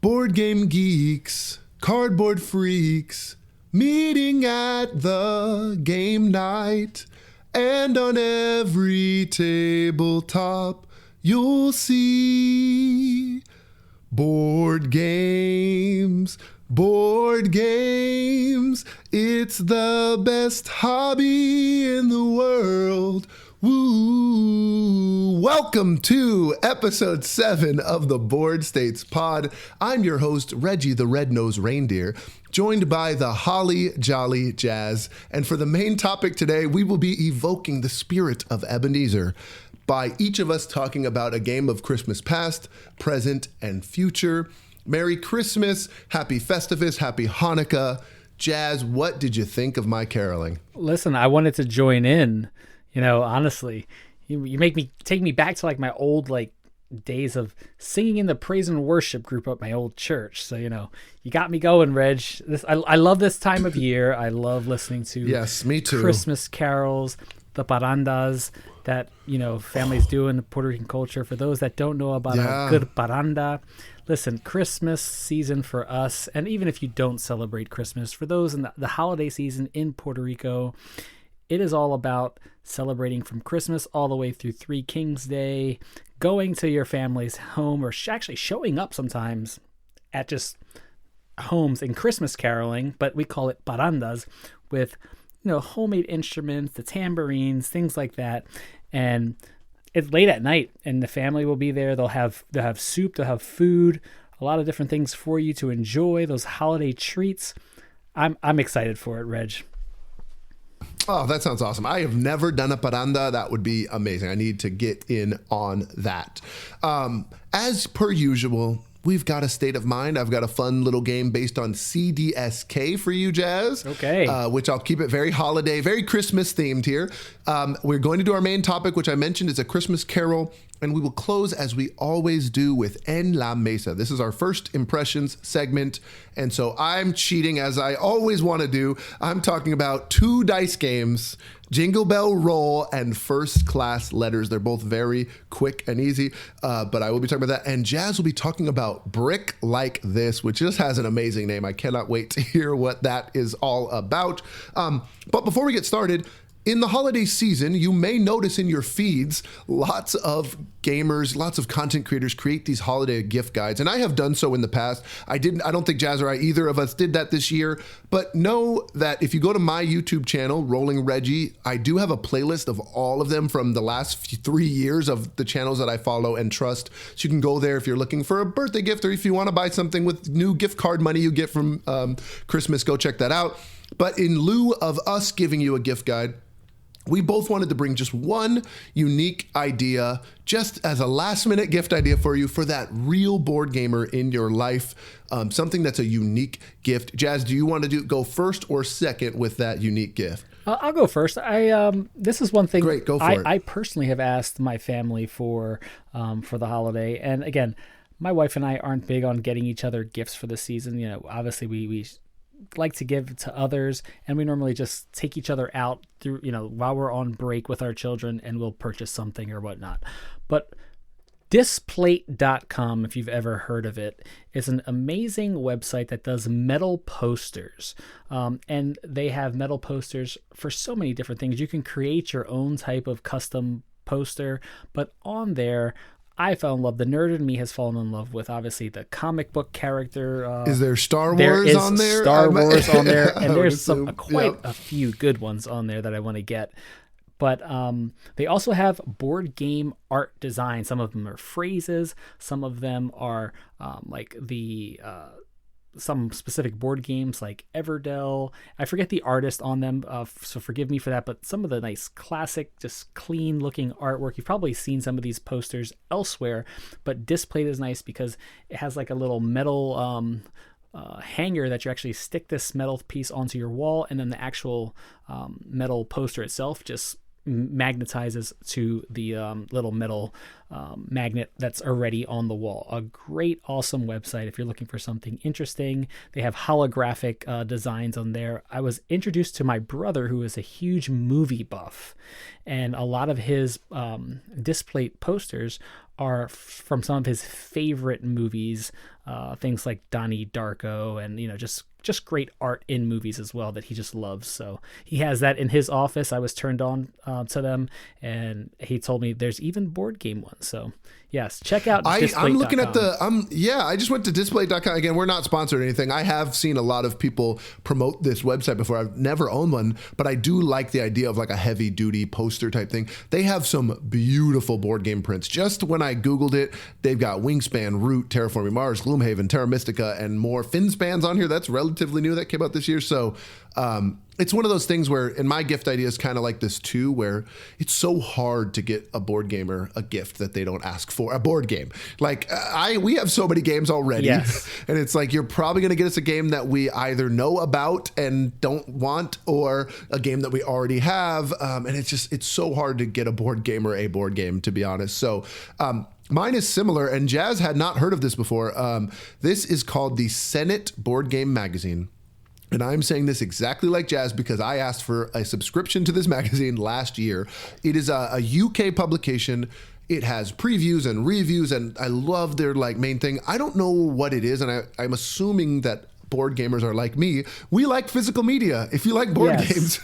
Board game geeks, cardboard freaks, meeting at the game night. And on every tabletop, you'll see board games, board games. It's the best hobby in the world. Woo! Welcome to episode 7 of the Board States Pod. I'm your host, Reggie the Red-Nosed Reindeer, joined by the Holly Jolly Jazz. And for the main topic today, we will be evoking the spirit of Ebenezer by each of us talking about a game of Christmas past, present, and future. Merry Christmas, Happy Festivus, Happy Hanukkah. Jazz, what did you think of my caroling? Listen, I wanted to join in. You know, honestly, you take me back to like my old days of singing in the praise and worship group at my old church. So, you got me going, Reg. I love this time of year. I love listening to yes, me too. Christmas carols, the parandas that, families do in the Puerto Rican culture. For those that don't know about a good paranda, listen, Christmas season for us, and even if you don't celebrate Christmas, for those in the holiday season in Puerto Rico, it is all about celebrating from Christmas all the way through Three Kings Day, going to your family's home, or actually showing up sometimes at just homes and Christmas caroling, but we call it parandas, with homemade instruments, the tambourines, things like that. And it's late at night, and the family will be there. They'll have soup, they'll have food, a lot of different things for you to enjoy, those holiday treats. I'm excited for it, Reg. Oh, that sounds awesome. I have never done a paranda. That would be amazing. I need to get in on that. As per usual, we've got a state of mind. I've got a fun little game based on CDSK for you, Jazz. Okay. Which I'll keep it very holiday, very Christmas themed here. We're going to do our main topic, which I mentioned is a Christmas carol. And we will close, as we always do, with En la Mesa. This is our first impressions segment. And so I'm cheating, as I always want to do. I'm talking about 2 dice games, Jingle Bell Roll and First Class Letters. They're both very quick and easy, but I will be talking about that. And Jazz will be talking about Brick Like This, which just has an amazing name. I cannot wait to hear what that is all about. But before we get started, in the holiday season, you may notice in your feeds, lots of gamers, lots of content creators create these holiday gift guides. And I have done so in the past. I don't think Jazz or I, either of us, did that this year. But know that if you go to my YouTube channel, Rolling Reggie, I do have a playlist of all of them from the last 3 years of the channels that I follow and trust. So you can go there if you're looking for a birthday gift, or if you want to buy something with new gift card money you get from Christmas, go check that out. But in lieu of us giving you a gift guide, we both wanted to bring just one unique idea, just as a last-minute gift idea for you, for that real board gamer in your life, something that's a unique gift. Jazz, do you want to go first or second with that unique gift? I'll go first. This is one thing. Great, go for it. I personally have asked my family for the holiday, and again, my wife and I aren't big on getting each other gifts for the season. Obviously we like to give to others, and we normally just take each other out through, while we're on break with our children, and we'll purchase something or whatnot. But Displate.com, if you've ever heard of it, is an amazing website that does metal posters. And they have metal posters for so many different things. You can create your own type of custom poster, but on there, I fell in love. The nerd in me has fallen in love with, obviously, the comic book character. Is there Star Wars on there? Star Wars on there, and there's quite a few good ones on there that I want to get. But they also have board game art design. Some of them are phrases. Some of them are some specific board games like Everdell. I forget the artist on them, so forgive me for that, but some of the nice classic, just clean looking artwork. You've probably seen some of these posters elsewhere, but Displate is nice because it has like a little metal hanger that you actually stick this metal piece onto your wall, and then the actual metal poster itself just magnetizes to the little metal magnet that's already on the wall. A great, awesome website if you're looking for something interesting. They have holographic designs on there. I was introduced to my brother, who is a huge movie buff, and a lot of his Displate posters are from some of his favorite movies, things like Donnie Darko, and just great art in movies as well that he just loves. So he has that in his office. I was turned on to them, and he told me there's even board game ones. So yes, check out displate.com. I'm looking at the I just went to displate.com. Again, we're not sponsored or anything. I have seen a lot of people promote this website before. I've never owned one, but I do like the idea of like a heavy duty poster type thing. They have some beautiful board game prints. Just when I Googled it, they've got Wingspan, Root, Terraforming Mars, Gloomhaven, Terra Mystica, and more. Finspan's on here. That's relatively new. That came out this year. So it's one of those things where, and my gift idea is kind of like this too, where it's so hard to get a board gamer a gift that they don't ask for, a board game. Like we have so many games already, yes. And it's like, you're probably going to get us a game that we either know about and don't want, or a game that we already have. And it's so hard to get a board game, to be honest. So, mine is similar, and Jazz had not heard of this before. This is called the Senate Board Game Magazine. And I'm saying this exactly like Jazz because I asked for a subscription to this magazine last year. It is a UK publication. It has previews and reviews, and I love their main thing. I don't know what it is, and I'm assuming that board gamers are like me. We like physical media. If you like board games,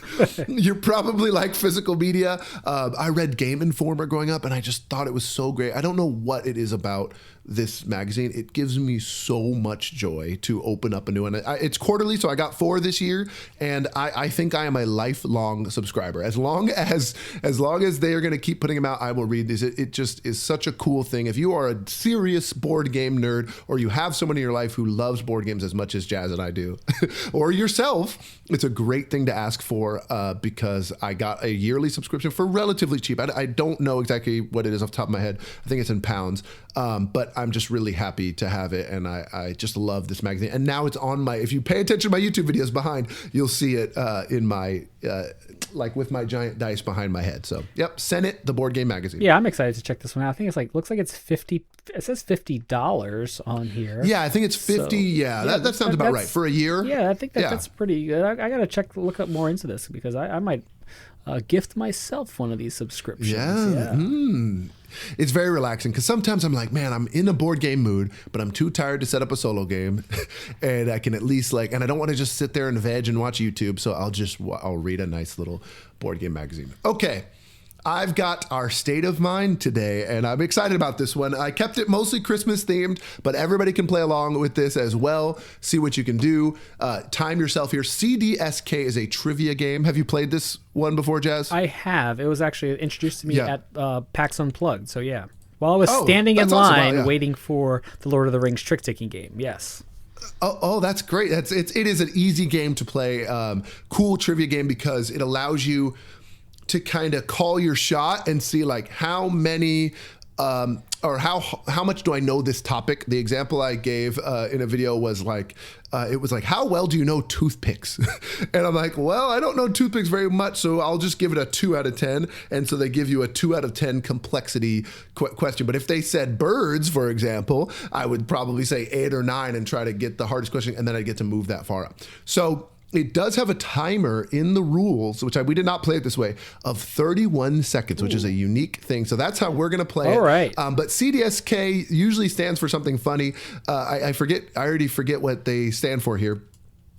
you probably like physical media. I read Game Informer growing up, and I just thought it was so great. I don't know what it is about this magazine. It gives me so much joy to open up a new one. It's quarterly, so I got 4 this year, and I think I am a lifelong subscriber. As long as they are going to keep putting them out, I will read these. It just is such a cool thing. If you are a serious board game nerd, or you have someone in your life who loves board games as much as Jazz and I do, or yourself, it's a great thing to ask for because I got a yearly subscription for relatively cheap. I don't know exactly what it is off the top of my head. I think it's in pounds, but I'm just really happy to have it, and I just love this magazine. And now it's on if you pay attention to my YouTube videos behind, you'll see it in my, with my giant dice behind my head. So, yep, Senate, the board game magazine. Yeah, I'm excited to check this one out. I think it's looks like it's $50. It says $50 on here. Yeah, I think it's 50. So, that sounds about right for a year. Yeah, I think that's pretty good. I got to look up more into this because I might gift myself one of these subscriptions. Yeah. It's very relaxing because sometimes I'm like, man, I'm in a board game mood, but I'm too tired to set up a solo game, and I can at least and I don't want to just sit there and veg and watch YouTube, so I'll read a nice little board game magazine. Okay. I've got our state of mind today, and I'm excited about this one. I kept it mostly Christmas themed, but everybody can play along with this as well. See what you can do. Time yourself here. CDSK is a trivia game. Have you played this one before, Jazz? I have. It was actually introduced to me at PAX Unplugged. So yeah, while I was standing in line waiting for the Lord of the Rings trick-taking game. Yes. Oh, that's great. It is an easy game to play. Cool trivia game because it allows you to kind of call your shot and see how many or how much do I know this topic. The example I gave in a video was it was how well do you know toothpicks? And I'm like, well, I don't know toothpicks very much, so I'll just give it a 2 out of 10. And so they give you a 2 out of 10 complexity question. But if they said birds, for example, I would probably say 8 or 9 and try to get the hardest question, and then I'd get to move that far up. So it does have a timer in the rules, which we did not play it this way, of 31 seconds, which is a unique thing. So that's how we're going to play it. All right. But CDSK usually stands for something funny. I already forget what they stand for here.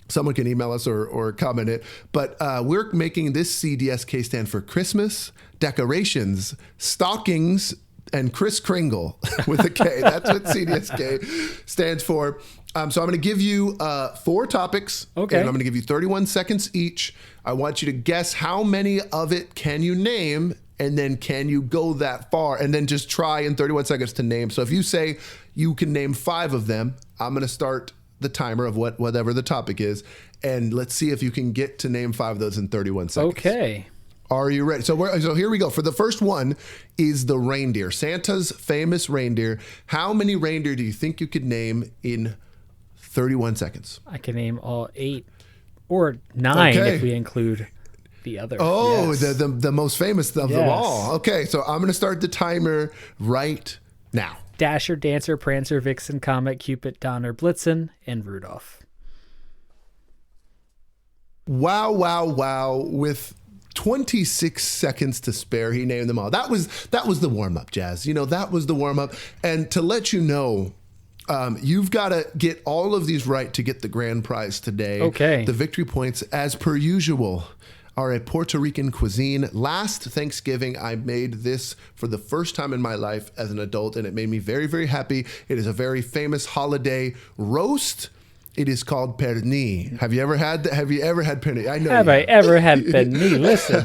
Someone can email us or comment it. But we're making this CDSK stand for Christmas, decorations, stockings, and Kringle with a K. That's what CDSK stands for. So I'm going to give you 4 topics, okay, and I'm going to give you 31 seconds each. I want you to guess how many of it can you name, and then can you go that far, and then just try in 31 seconds to name. So if you say you can name 5 of them, I'm going to start the timer of whatever the topic is, and let's see if you can get to name 5 of those in 31 seconds. Okay. Are you ready? So here we go. For the first one is the reindeer. Santa's famous reindeer. How many reindeer do you think you could name in 31 seconds? I can name all 8 or 9 if we include the other. Oh, yes. the most famous of them all. Okay, so I'm going to start the timer right now. Dasher, Dancer, Prancer, Vixen, Comet, Cupid, Donner, Blitzen, and Rudolph. Wow. With 26 seconds to spare. He named them all. That was the warm up, Jazz. That was the warm up. And to let you know, you've got to get all of these right to get the grand prize today. Okay. The victory points, as per usual, are a Puerto Rican cuisine. Last Thanksgiving, I made this for the first time in my life as an adult, and it made me very, very happy. It is a very famous holiday roast. It is called pernil. Have you ever had pernil? I know. Have I ever had pernil? Listen,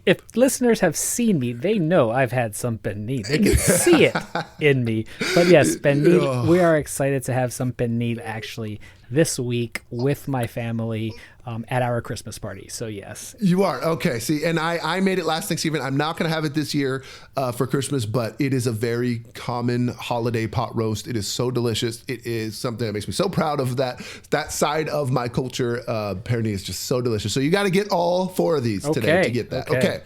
if listeners have seen me, they know I've had some pernil. They can see it in me. But yes, pernil. We are excited to have some pernil actually this week with my family at our Christmas party. So yes. You are. Okay. See, and I made it last Thanksgiving. I'm not going to have it this year for Christmas, but it is a very common holiday pot roast. It is so delicious. It is something that makes me so proud of that side of my culture. Pernil is just so delicious. So you got to get all 4 of these today to get that. Okay.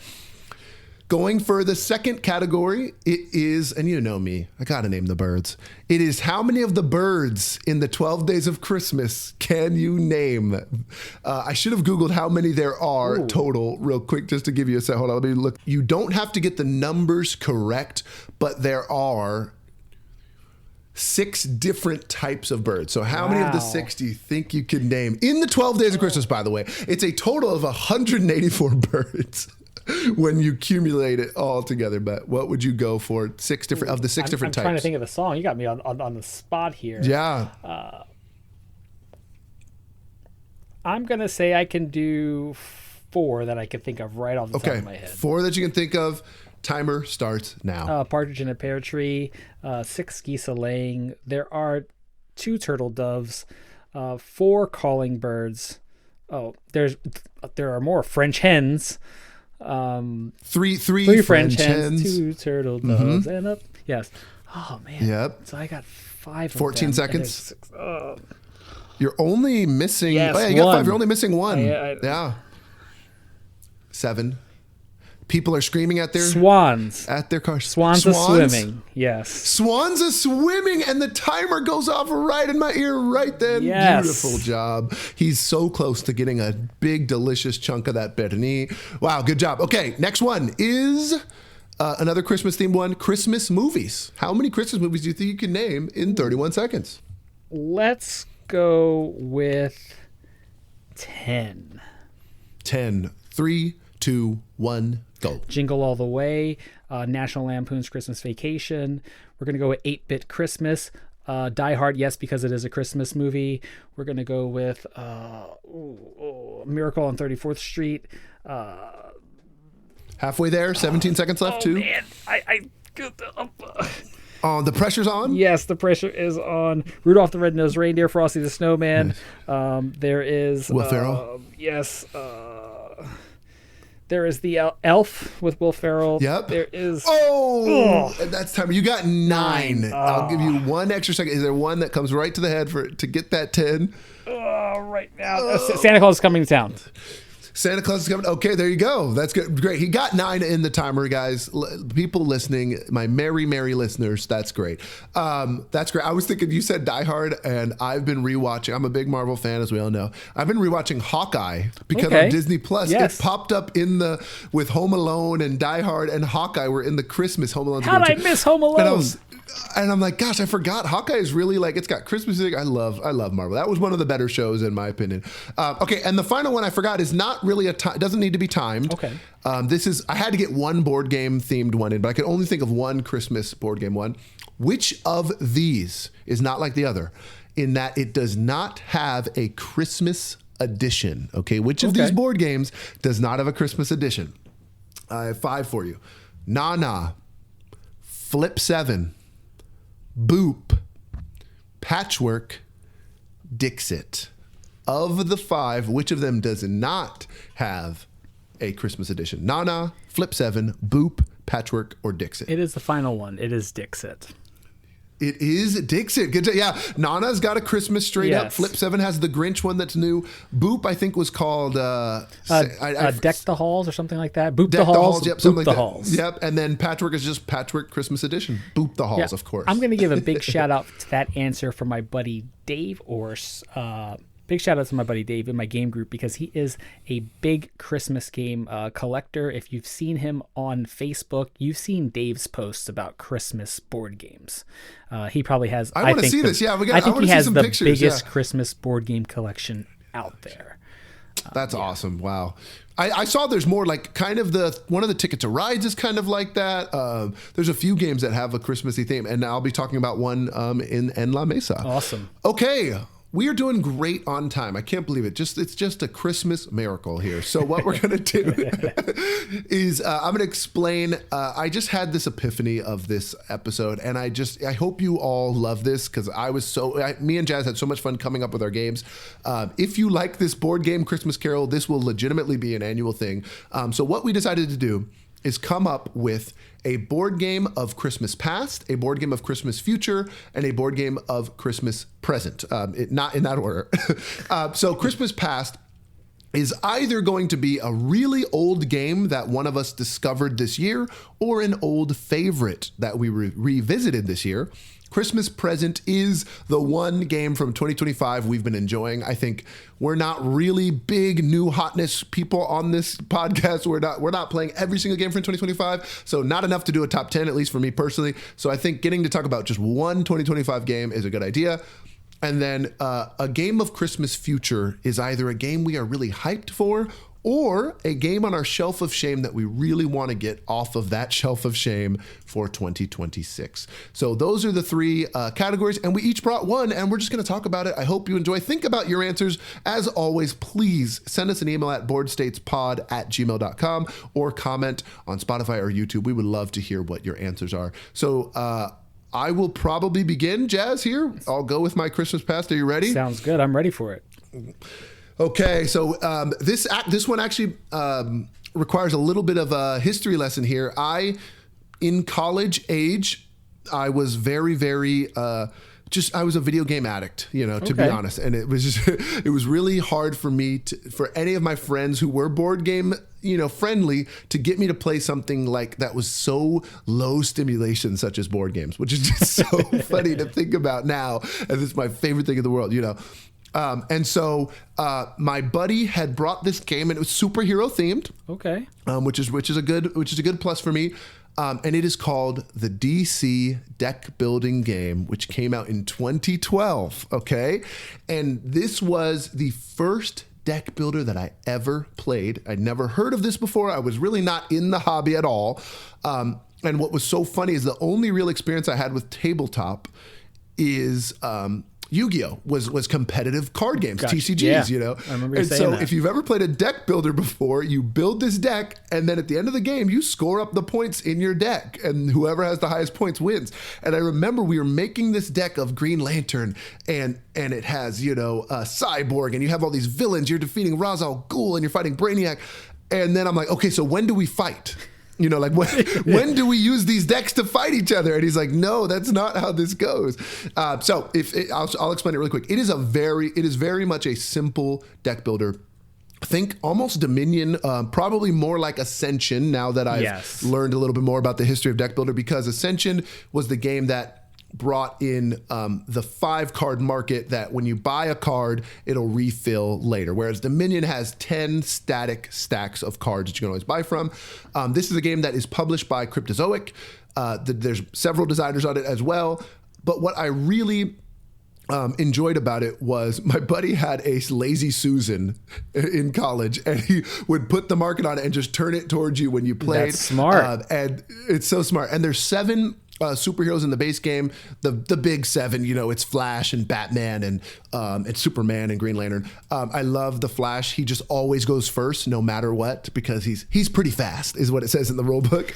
Going for the second category, it is, and you know me, I got to name the birds. It is how many of the birds in the 12 days of Christmas can you name? I should have Googled how many there are total real quick just to give you a set. Hold on, let me look. You don't have to get the numbers correct, but there are 6 different types of birds. So how many of the 6 do you think you can name in the 12 days of Christmas, by the way? It's a total of 184 birds. When you accumulate it all together, but what would you go for? 6 different of the 6 different types. I'm trying to think of the song. You got me on the spot here. Yeah. I'm gonna say I can do 4 that I can think of right off the top of my head. 4 that you can think of. Timer starts now. Partridge in a Pear Tree, 6 geese a laying. There are 2 turtle doves, 4 calling birds. Oh, there are more French hens. 3 French hens, 2 turtle doves, and up. Yes. Oh man. Yep. So I got 5. 14 seconds. You're only missing. Yes, you got 5. You're only missing 1. Yeah. 7. People are screaming at their swans. At their cars. Swans are swimming. Yes. Swans are swimming, and the timer goes off right in my ear right then. Yes. Beautiful job. He's so close to getting a big, delicious chunk of that pernil. Wow, good job. Okay, next one is another Christmas-themed one, Christmas movies. How many Christmas movies do you think you can name in 31 seconds? Let's go with 10. 10. 3, 2, 1, go. Jingle All the Way, National Lampoon's Christmas Vacation. We're going to go with 8-Bit Christmas. Die Hard, yes, because it is a Christmas movie. We're going to go with Miracle on 34th Street. Halfway there, 17 seconds left, too. Man, The pressure's on? Yes, the pressure is on. Rudolph the Red-Nosed Reindeer, Frosty the Snowman. There is... Will Ferrell? Yes. There is the Elf with Will Ferrell. Yep. There is... That's time. You got 9. I'll give you 1 extra second. Is there one that comes right to the head to get that 10? Right now. Santa Claus is Coming to Town. Santa Claus is coming. Okay, there you go. That's good. Great. He got 9 in the timer, guys. People listening, my merry listeners, that's great. That's great. I was thinking you said Die Hard, and I've been rewatching. I'm a big Marvel fan, as we all know. I've been rewatching Hawkeye because on Disney Plus, it popped up with Home Alone and Die Hard and Hawkeye were in the Christmas Home Alone. How did I miss Home Alone? And I'm like, gosh, I forgot. Hawkeye is really it's got Christmas music. I love Marvel. That was one of the better shows in my opinion. Okay, and the final one I forgot is not really doesn't need to be timed. Okay. I had to get one board game themed one in, but I could only think of one Christmas board game one. Which of these is not like the other in that it does not have a Christmas edition? Okay, which of these board games does not have a Christmas edition? I have 5 for you. Na, Flip 7, Boop, Patchwork, Dixit. Of the 5, which of them does not have a Christmas edition? Nana, Flip 7, Boop, Patchwork, or Dixit? It is the final one. It is Dixit. It is Dixit. Good. Yeah. Nana's got a Christmas straight up. Flip 7 has the Grinch one that's new. Boop, I think, was called Deck the Halls or something like that. Boop Deck the Halls. Yep, Boop the Halls. Yep. And then Patchwork is just Patchwork Christmas edition. Boop the Halls, of course. I'm going to give a big shout out to that answer for my buddy Dave Orse. big shout out to my buddy Dave in my game group, because he is a big Christmas game collector. If you've seen him on Facebook, you've seen Dave's posts about Christmas board games. He probably has. I want to see this. Yeah, I think he has the pictures, biggest Christmas board game collection out there. That's awesome. Wow. I saw there's more like kind of one of the Ticket to Rides is kind of like that. There's a few games that have a Christmassy theme, and I'll be talking about one in La Mesa. Awesome. Okay. We are doing great on time. I can't believe it. It's just a Christmas miracle here. So what we're going to do is I'm going to explain. I just had this epiphany of this episode, and I hope you all love this, because me and Jazz had so much fun coming up with our games. If you like this board game Christmas Carol, this will legitimately be an annual thing. So what we decided to do is come up with a board game of Christmas past, a board game of Christmas future, and a board game of Christmas present. Not in that order. So Christmas past is either going to be a really old game that one of us discovered this year, or an old favorite that we revisited this year. Christmas present is the one game from 2025 we've been enjoying. I think we're not really big new hotness people on this podcast. We're not playing every single game from 2025, so not enough to do a top 10, at least for me personally. So I think getting to talk about just one 2025 game is a good idea. And then a game of Christmas future is either a game we are really hyped for, or a game on our shelf of shame that we really want to get off of that shelf of shame for 2026. So those are the three categories, and we each brought one, and we're just going to talk about it. I hope you enjoy. Think about your answers. As always, please send us an email at boardstatespod@gmail.com, or comment on Spotify or YouTube. We would love to hear what your answers are. So I will probably begin, Jazz, here. I'll go with my Christmas past. Are you ready? Sounds good. I'm ready for it. Okay, so this one actually requires a little bit of a history lesson here. In college age, I was very, very I was a video game addict, to be honest, and it was just it was really hard for me for any of my friends who were board game friendly to get me to play something like that was so low stimulation, such as board games, which is just so funny to think about now, and it's my favorite thing in the world, And so my buddy had brought this game, and it was superhero themed. Okay. Which is a good plus for me. And it is called the DC Deck Building Game, which came out in 2012. Okay. And this was the first deck builder that I ever played. I'd never heard of this before. I was really not in the hobby at all. And what was so funny is the only real experience I had with tabletop is Yu-Gi-Oh! was competitive card games, Gotcha. TCGs, Yeah. I remember you and saying so that. if you've ever played a deck builder before, you build this deck, and then at the end of the game, you score up the points in your deck, and whoever has the highest points wins. And I remember we were making this deck of Green Lantern, and it has, Cyborg, and you have all these villains. You're defeating Ra's al Ghul, and you're fighting Brainiac. And then I'm like, okay, so when do we fight? When do we use these decks to fight each other? And he's like, no, that's not how this goes. So I'll explain it really quick. It is very much a simple deck builder. Think almost Dominion, probably more like Ascension, now that I've learned a little bit more about the history of deck builder, because Ascension was the game that brought in the 5-card market that when you buy a card, it'll refill later. Whereas Dominion has 10 static stacks of cards that you can always buy from. This is a game that is published by Cryptozoic. There's several designers on it as well. But what I really enjoyed about it was my buddy had a Lazy Susan in college, and he would put the market on it and just turn it towards you when you played. That's smart. And it's so smart. And there's 7 superheroes in the base game. The big 7, it's Flash and Batman and Superman and Green Lantern. I love the Flash. He just always goes first, no matter what, because he's pretty fast, is what it says in the rule book.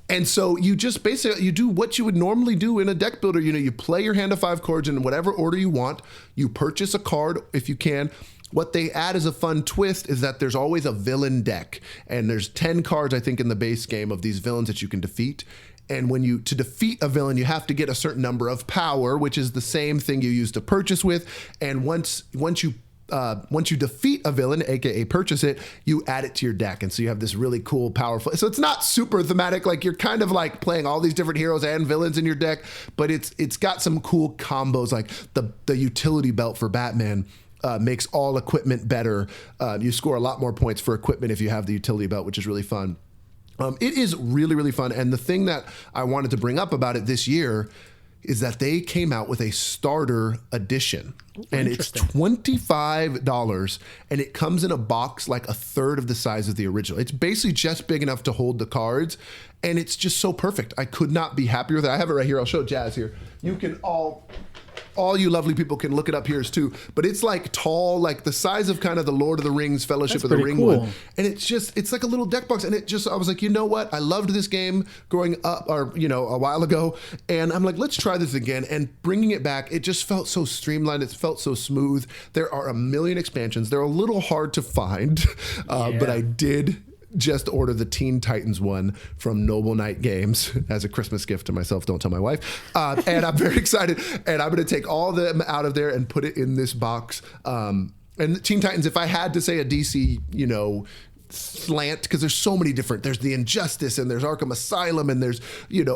And so you just basically, you do what you would normally do in a deck builder. You play your hand of 5 cards in whatever order you want. You purchase a card if you can. What they add as a fun twist is that there's always a villain deck, and there's 10 cards, I think, in the base game of these villains that you can defeat. And to defeat a villain, you have to get a certain number of power, which is the same thing you use to purchase with. And once you once you defeat a villain, aka purchase it, you add it to your deck, and so you have this really cool, powerful. So it's not super thematic, like you're kind of like playing all these different heroes and villains in your deck, but it's got some cool combos, like the utility belt for Batman. Makes all equipment better. You score a lot more points for equipment if you have the utility belt, which is really fun. It is really, really fun. And the thing that I wanted to bring up about it this year is that they came out with a starter edition. And it's $25, and it comes in a box like a third of the size of the original. It's basically just big enough to hold the cards, and it's just so perfect. I could not be happier with it. I have it right here. I'll show Jazz here. You can all you lovely people can look it up here too, but it's like tall, like the size of kind of the Lord of the Rings Fellowship of the Ring one. And it's like a little deck box. And I was like, you know what? I loved this game growing up, or, a while ago. And I'm like, let's try this again. And bringing it back, it just felt so streamlined. It felt so smooth. There are a million expansions. They're a little hard to find, but I did just order the Teen Titans one from Noble Knight Games as a Christmas gift to myself. Don't tell my wife. And I'm very excited. And I'm going to take all of them out of there and put it in this box. And Teen Titans, if I had to say a DC, slant, because there's so many different, there's the Injustice, and there's Arkham Asylum, and there's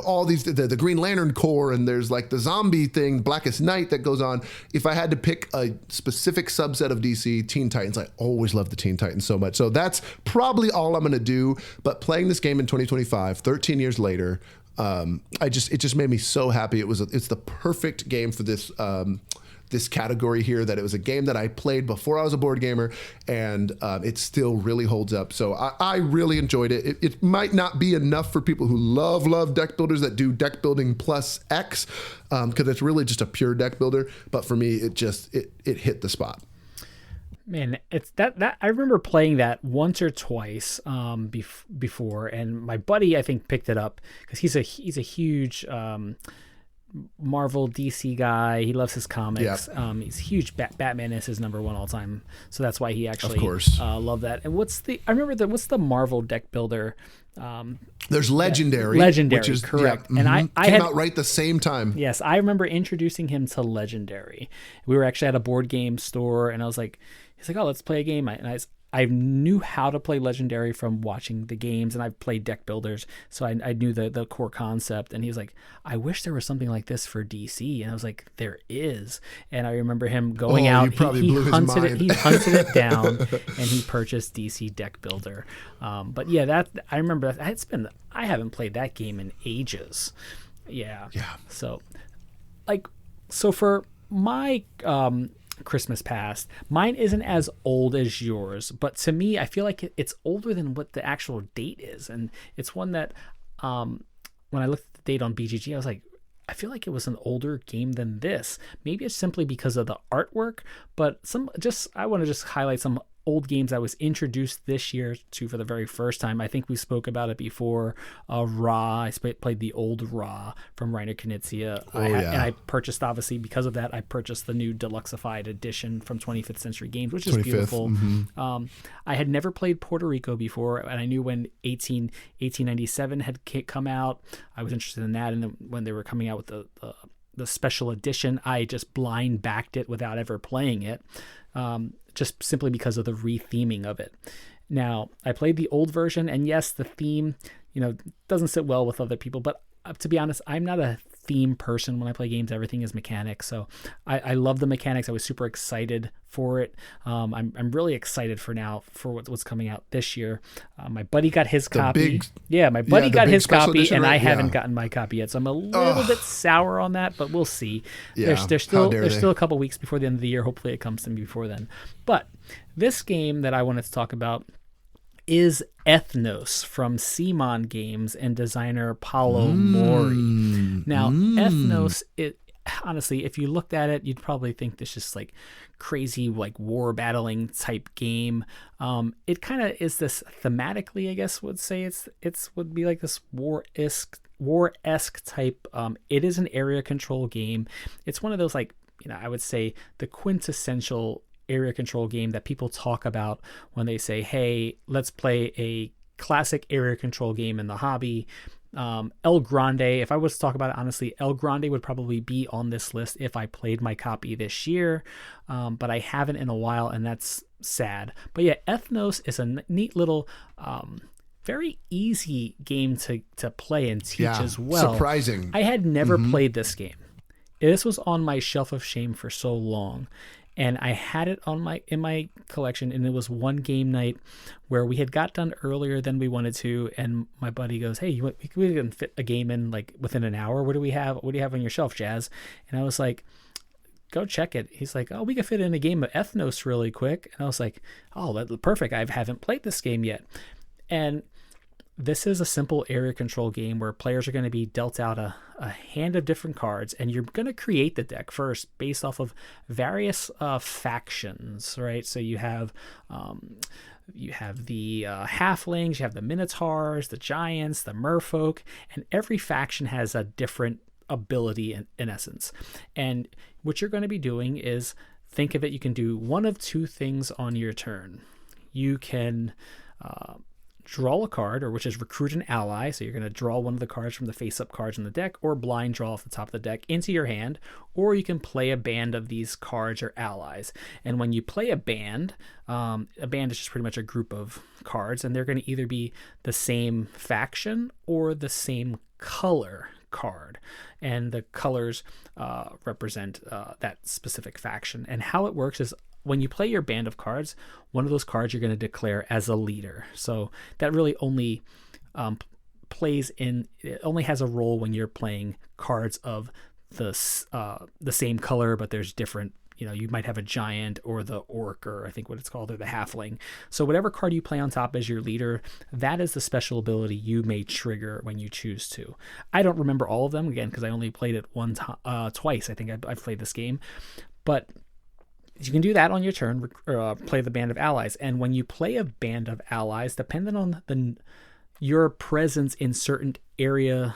all these, the Green Lantern Corps, and there's like the zombie thing, Blackest Night, that goes on. If I had to pick a specific subset of DC, Teen Titans. I always love the Teen Titans so much, so that's probably all I'm going to do. But playing this game in 2025, 13 years later, it just made me so happy. It's the perfect game for this category here, that it was a game that I played before I was a board gamer, and it still really holds up. So I really enjoyed it. It might not be enough for people who love deck builders that do deck building plus X, because it's really just a pure deck builder. But for me, it hit the spot. Man, it's that I remember playing that once or twice before, and my buddy, I think, picked it up because he's a huge Marvel DC guy. He loves his comics. Yeah. He's huge. Batman is his number one all time, so that's why he actually, of course, loved that. And what's the Marvel deck builder? There's Legendary, which is correct. Yeah, and I came out right the same time. Yes, I remember introducing him to Legendary. We were actually at a board game store, and he's like, "Oh, let's play a game." I knew how to play Legendary from watching the games, and I've played deck builders, so I knew the core concept. And he was like, "I wish there was something like this for DC." And I was like, "There is." And I remember him going out. He hunted it down, and he purchased DC Deck Builder. But yeah, that I remember. I haven't played that game in ages. Yeah. So for my Christmas past, mine isn't as old as yours, but to me, I feel like it's older than what the actual date is. And it's one that when I looked at the date on BGG, I was like, I feel like it was an older game than this. Maybe it's simply because of the artwork, but I want to just highlight some old games I was introduced this year to for the very first time. I think we spoke about it before. Ra, I played the old Ra from Reiner Knizia. And I purchased, obviously, because of that, I purchased the new Deluxeified edition from 25th Century Games, which is beautiful. Mm-hmm. I had never played Puerto Rico before, and I knew when 1897 had come out, I was interested in that. And then when they were coming out with the special edition, I just blind backed it without ever playing it. Just simply because of the retheming of it. Now, I played the old version, and yes, the theme, doesn't sit well with other people, but to be honest, I'm not a theme person when I play games. Everything is mechanics, so I love the mechanics. I was super excited for it. I'm really excited for what's coming out this year. My buddy got his copy. My buddy got his copy, edition, and right? I haven't gotten my copy yet, so I'm a little bit sour on that, but we'll see. There's still a couple weeks before the end of the year. Hopefully it comes to me before then. But this game that I wanted to talk about is Ethnos from Simon Games and designer Paolo Mori. Now, Ethnos, honestly, if you looked at it, you'd probably think this is like crazy, like war battling type game. It kind of is this thematically, I guess would say it's would be like this war-esque type. It is an area control game. It's one of those, like, I would say the quintessential area control game that people talk about when they say, hey, let's play a classic area control game in the hobby. El Grande, if I was to talk about it honestly, El Grande would probably be on this list if I played my copy this year, but I haven't in a while, and that's sad. But yeah, Ethnos is a neat little, very easy game to play and teach as well. Surprising. I had never played this game. This was on my shelf of shame for so long, and I had it in my collection, and it was one game night where we had got done earlier than we wanted to, and my buddy goes, "Hey, we can fit a game in like within an hour. What do we have? What do you have on your shelf, Jazz?" And I was like, "Go check it." He's like, "Oh, we can fit in a game of Ethnos really quick." And I was like, "Oh, that's perfect. I haven't played this game yet." And this is a simple area control game where players are going to be dealt out a hand of different cards, and you're going to create the deck first based off of various factions, right? So you have the halflings, you have the minotaurs, the giants, the merfolk, and every faction has a different ability in essence. And what you're going to be doing is, think of it, you can do one of two things on your turn. You can draw a card, or which is recruit an ally. So you're going to draw one of the cards from the face-up cards in the deck, or blind draw off the top of the deck into your hand, or you can play a band of these cards or allies. And when you play a band is just pretty much a group of cards, and they're going to either be the same faction or the same color card, and the colors represent that specific faction. And how it works is, when you play your band of cards, one of those cards you're going to declare as a leader. So that really only it only has a role when you're playing cards of the same color, but there's different, you might have a giant or the orc, or I think what it's called, or the halfling. So whatever card you play on top as your leader, that is the special ability you may trigger when you choose to. I don't remember all of them, again, because I only played it twice. I think I've played this game, but you can do that on your turn, play the band of allies. And when you play a band of allies, depending on your presence in certain areas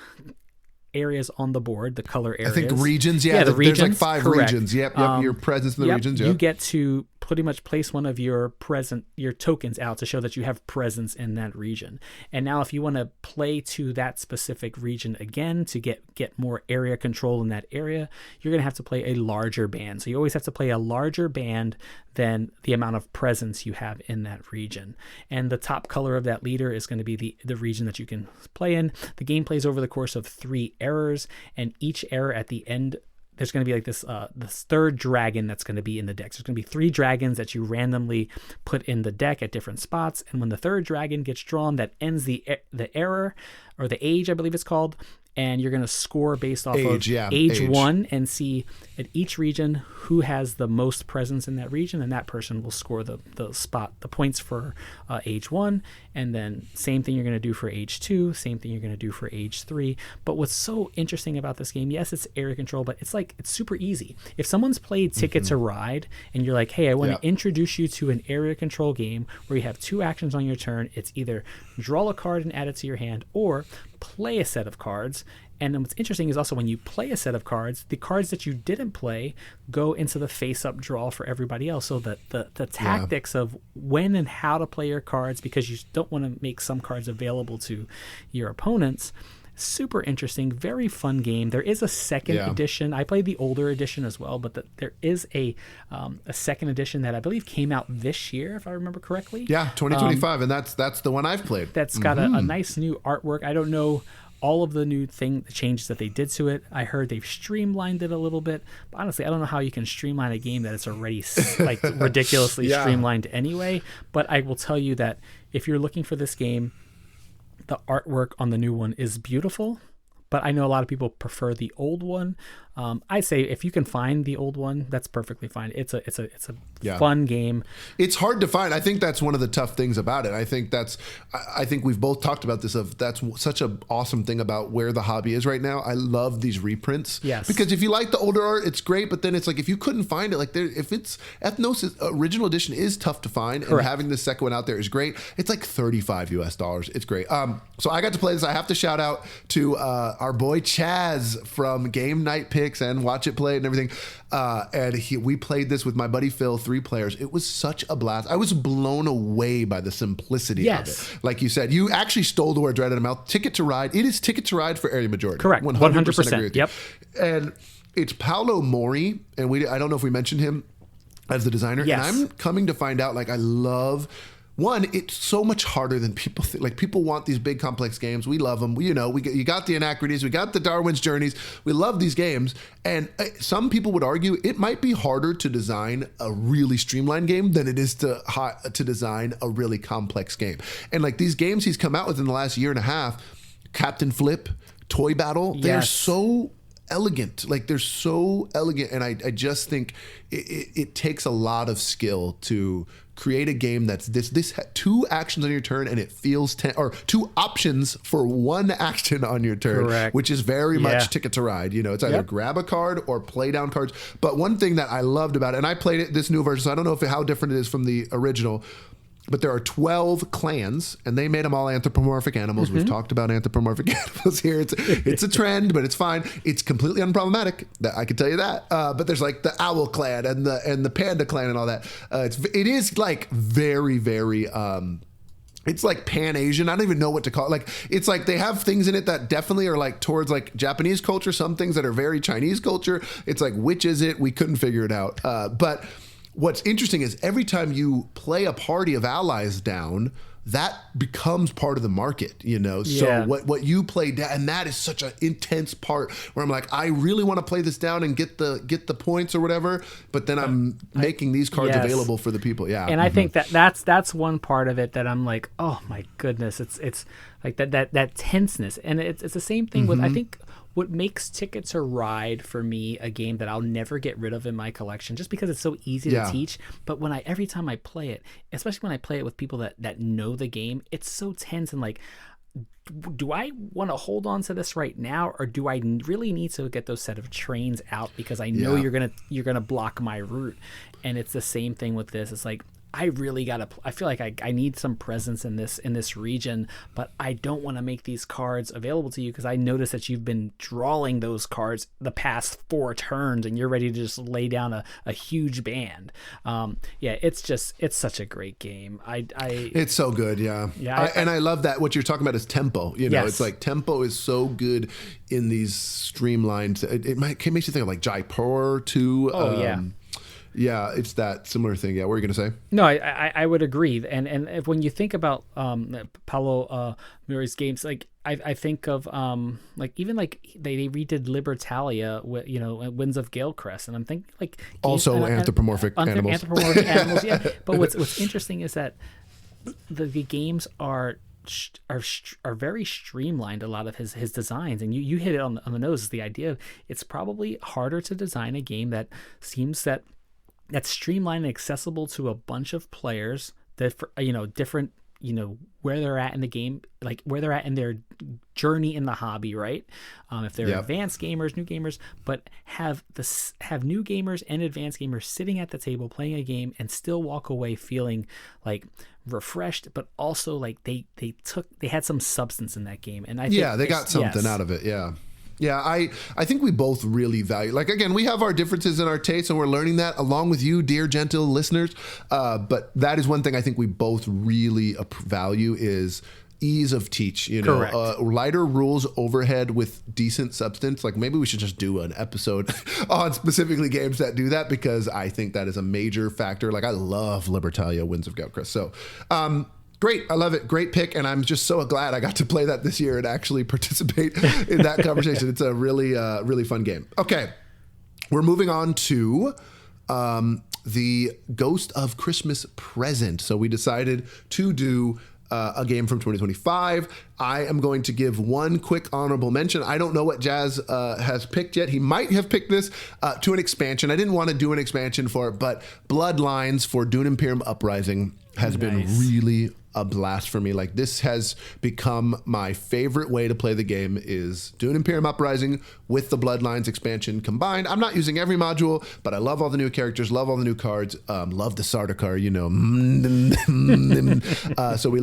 on the board, the color areas. I think regions, the regions, there's like 5 correct. regions. Yep, your presence in the regions. Yep. You get to pretty much place one of your tokens out to show that you have presence in that region. And now if you want to play to that specific region again to get more area control in that area, you're going to have to play a larger band. So you always have to play a larger band than the amount of presence you have in that region. And the top color of that leader is going to be the region that you can play in. The game plays over the course of 3 errors, and each error at the end, there's going to be like this third dragon that's going to be in the deck. So there's going to be 3 dragons that you randomly put in the deck at different spots, and when the third dragon gets drawn, that ends the error, or the age, I believe it's called. And you're going to score based off of age 1 and see at each region who has the most presence in that region, and that person will score the points for age 1. And then same thing you're going to do for age 2, same thing you're going to do for age 3. But what's so interesting about this game, yes, it's area control, but it's super easy. If someone's played Ticket to Ride and you're like, hey, I want to introduce you to an area control game where you have 2 actions on your turn, it's either draw a card and add it to your hand, or play a set of cards. And what's interesting is also when you play a set of cards, the cards that you didn't play go into the face-up draw for everybody else. So that the tactics of when and how to play your cards, because you don't want to make some cards available to your opponents. Super interesting, very fun game. There is a second edition. I played the older edition as well, but there is a second edition that I believe came out this year, if I remember correctly. Yeah, 2025, and that's the one I've played. That's got a nice new artwork. I don't know all of the changes that they did to it. I heard they've streamlined it a little bit, but honestly, I don't know how you can streamline a game that it's already like ridiculously streamlined anyway. But I will tell you that if you're looking for this game, the artwork on the new one is beautiful, but I know a lot of people prefer the old one. I say if you can find the old one, that's perfectly fine. It's a fun game. It's hard to find. I think that's one of the tough things about it. I think we've both talked about this. That's such an awesome thing about where the hobby is right now. I love these reprints. Yes. Because if you like the older art, it's great. But then it's like if you couldn't find it, like if it's Ethnos original edition is tough to find, and having the second one out there is great. It's like $35 US. It's great. So I got to play this. I have to shout out to our boy Chaz from Game Night Picks and Watch It Play and everything. We played this with my buddy Phil, 3 players. It was such a blast. I was blown away by the simplicity of it. Like you said, you actually stole the words right out of my mouth. Ticket to Ride. It is Ticket to Ride for area majority. Correct. 100%. Agree with you. And it's Paolo Mori, and I don't know if we mentioned him as the designer. Yes. And I'm coming to find out, like, I love... One, it's so much harder than people think. Like, people want these big complex games. We love them. You got the Anachronies, we got the Darwin's Journeys. We love these games. And some people would argue it might be harder to design a really streamlined game than it is to design a really complex game. And like these games he's come out with in the last year and a half, Captain Flip, Toy Battle, they're so elegant. Like, they're so elegant. And I just think it takes a lot of skill to create a game that's this 2 actions on your turn and it feels or 2 options for 1 action on your turn. Correct. Which is very much Ticket to Ride. It's either grab a card or play down cards. But one thing that I loved about it, and I played this new version, so I don't know how different it is from the original, but there are 12 clans, and they made them all anthropomorphic animals. We've talked about anthropomorphic animals here. It's a trend, but it's fine. It's completely unproblematic. I can tell you that. But there's like the owl clan and the panda clan and all that. It is like very, very. It's like Pan-Asian. I don't even know what to call it. Like, it's like they have things in it that definitely are like towards like Japanese culture. Some things that are very Chinese culture. It's like, which is it? We couldn't figure it out. But what's interesting is every time you play a party of allies down, that becomes part of the market, So what you play down, and that is such an intense part where I'm like, I really want to play this down and get the points or whatever, but then I'm making these cards available for the people. Yeah. And I think that's one part of it that I'm like, oh my goodness, it's like that tenseness. And it's the same thing with, I think, what makes Ticket to Ride for me a game that I'll never get rid of in my collection, just because it's so easy to teach. But every time I play it, especially when I play it with people that know the game, it's so tense and like, do I want to hold on to this right now, or do I really need to get those set of trains out because I know you're gonna block my route? And it's the same thing with this. It's like, I really I feel like I need some presence in this region, but I don't want to make these cards available to you because I notice that you've been drawing those cards the past 4 turns and you're ready to just lay down a huge band. It's such a great game. It's so good. Yeah. And I love that what you're talking about is tempo. It's like tempo is so good in these streamlined. It makes you think of like Jaipur too. Yeah, it's that similar thing. Yeah, what were you going to say? No, I would agree. And if, when you think about Paolo Mori's games, like I think of like even like they redid Libertalia with Winds of Galecrest, and I'm thinking like games, also anthropomorphic animals. Anthropomorphic animals, yeah. But what's interesting is that the games are very streamlined. A lot of his designs, and you hit it on the nose. Is the idea of it's probably harder to design a game that seems that's streamlined and accessible to a bunch of players that, different, where they're at in the game, like where they're at in their journey in the hobby, right? If they're advanced gamers, new gamers, but have new gamers and advanced gamers sitting at the table playing a game and still walk away feeling like refreshed, but also like they had some substance in that game. And I think they got something out of it. Yeah. Yeah, I think we both really value, like, again, we have our differences in our tastes and we're learning that along with you, dear gentle listeners. But that is one thing I think we both really value is ease of teach, Correct. Lighter rules overhead with decent substance. Like, maybe we should just do an episode on specifically games that do that, because I think that is a major factor. Like, I love Libertalia Winds of Galecrest. So, great. I love it. Great pick. And I'm just so glad I got to play that this year and actually participate in that conversation. It's a really, really fun game. Okay. We're moving on to the Ghost of Christmas Present. So we decided to do a game from 2025. I am going to give one quick honorable mention. I don't know what Jazz has picked yet. He might have picked this to an expansion. I didn't want to do an expansion for it, but Bloodlines for Dune Imperium Uprising has been really a blast for me. Like, this has become my favorite way to play the game is Dune Imperium Uprising with the Bloodlines expansion combined. I'm not using every module, but I love all the new characters, love all the new cards, love the Sardaukar, so we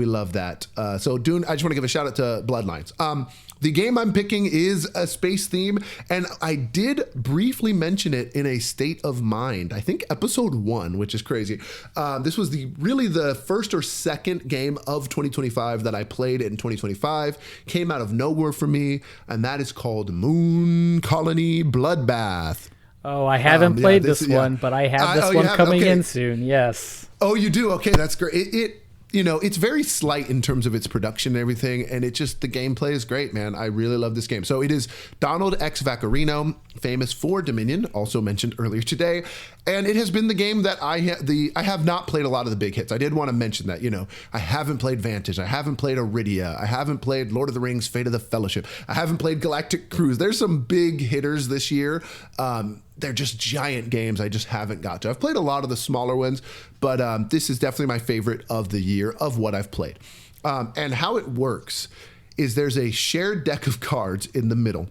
love that. So Dune, I just want to give a shout out to Bloodlines. The game I'm picking is a space theme, and I did briefly mention it in a State of Mind, I think episode 1, which is crazy. This was really the first or second game of 2025 that I played in 2025. Came out of nowhere for me, and that is called Moon Colony Bloodbath. Oh, I haven't played this one, but I have this one coming in soon. Yes. Oh, you do? Okay, that's great. It's very slight in terms of its production and everything, and the gameplay is great, man. I really love this game. So it is Donald X Vaccarino, famous for Dominion, also mentioned earlier today, and it has been the game that I have not played a lot of the big hits. I did want to mention that, I haven't played Vantage, I haven't played Iridia, I haven't played Lord of the Rings, Fate of the Fellowship, I haven't played Galactic Cruise. There's some big hitters this year. They're just giant games I just haven't got to. I've played a lot of the smaller ones, but this is definitely my favorite of the year of what I've played. And how it works is there's a shared deck of cards in the middle,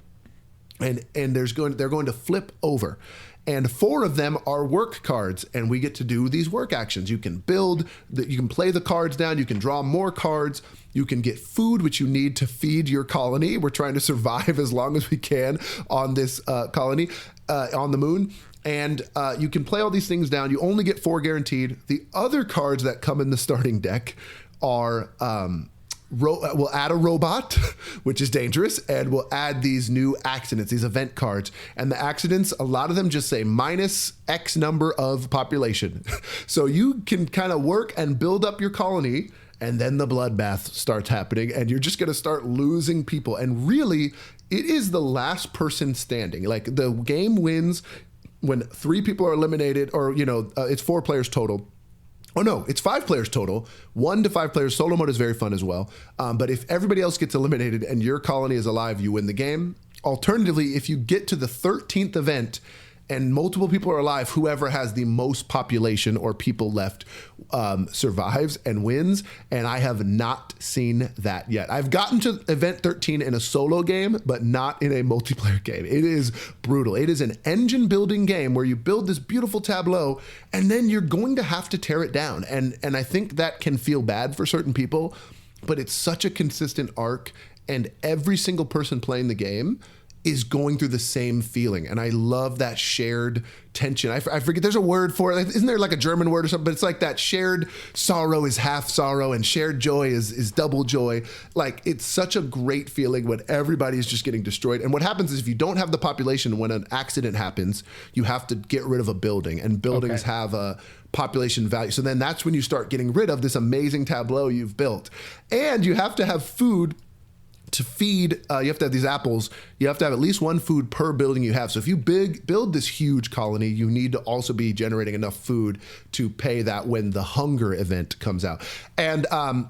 and they're going to flip over. And 4 of them are work cards, and we get to do these work actions. You can you can play the cards down, you can draw more cards, you can get food, which you need to feed your colony. We're trying to survive as long as we can on this colony, on the moon. And you can play all these things down. You only get 4 guaranteed. The other cards that come in the starting deck are... we'll add a robot, which is dangerous, and we'll add these new accidents, these event cards. And the accidents, a lot of them just say minus X number of population. So you can kind of work and build up your colony, and then the bloodbath starts happening, and you're just going to start losing people. And really, it is the last person standing. Like, the game wins when 3 people are eliminated, or, it's 4 players total. Oh, no, it's 5 players total, 1 to 5 players. Solo mode is very fun as well. But if everybody else gets eliminated and your colony is alive, you win the game. Alternatively, if you get to the 13th event and multiple people are alive, whoever has the most population or people left survives and wins. And I have not seen that yet. I've gotten to event 13 in a solo game, but not in a multiplayer game. It is brutal. It is an engine building game where you build this beautiful tableau and then you're going to have to tear it down. And I think that can feel bad for certain people, but it's such a consistent arc, and every single person playing the game is going through the same feeling. And I love that shared tension. I forget, there's a word for it. Isn't there like a German word or something? But it's like that shared sorrow is half sorrow and shared joy is double joy. Like, it's such a great feeling when everybody is just getting destroyed. And what happens is, if you don't have the population, when an accident happens, you have to get rid of a building, and buildings have a population value. So then that's when you start getting rid of this amazing tableau you've built. And you have to have food to feed. You have to have these apples. You have to have at least 1 food per building you have. So if you build this huge colony, you need to also be generating enough food to pay that when the hunger event comes out. And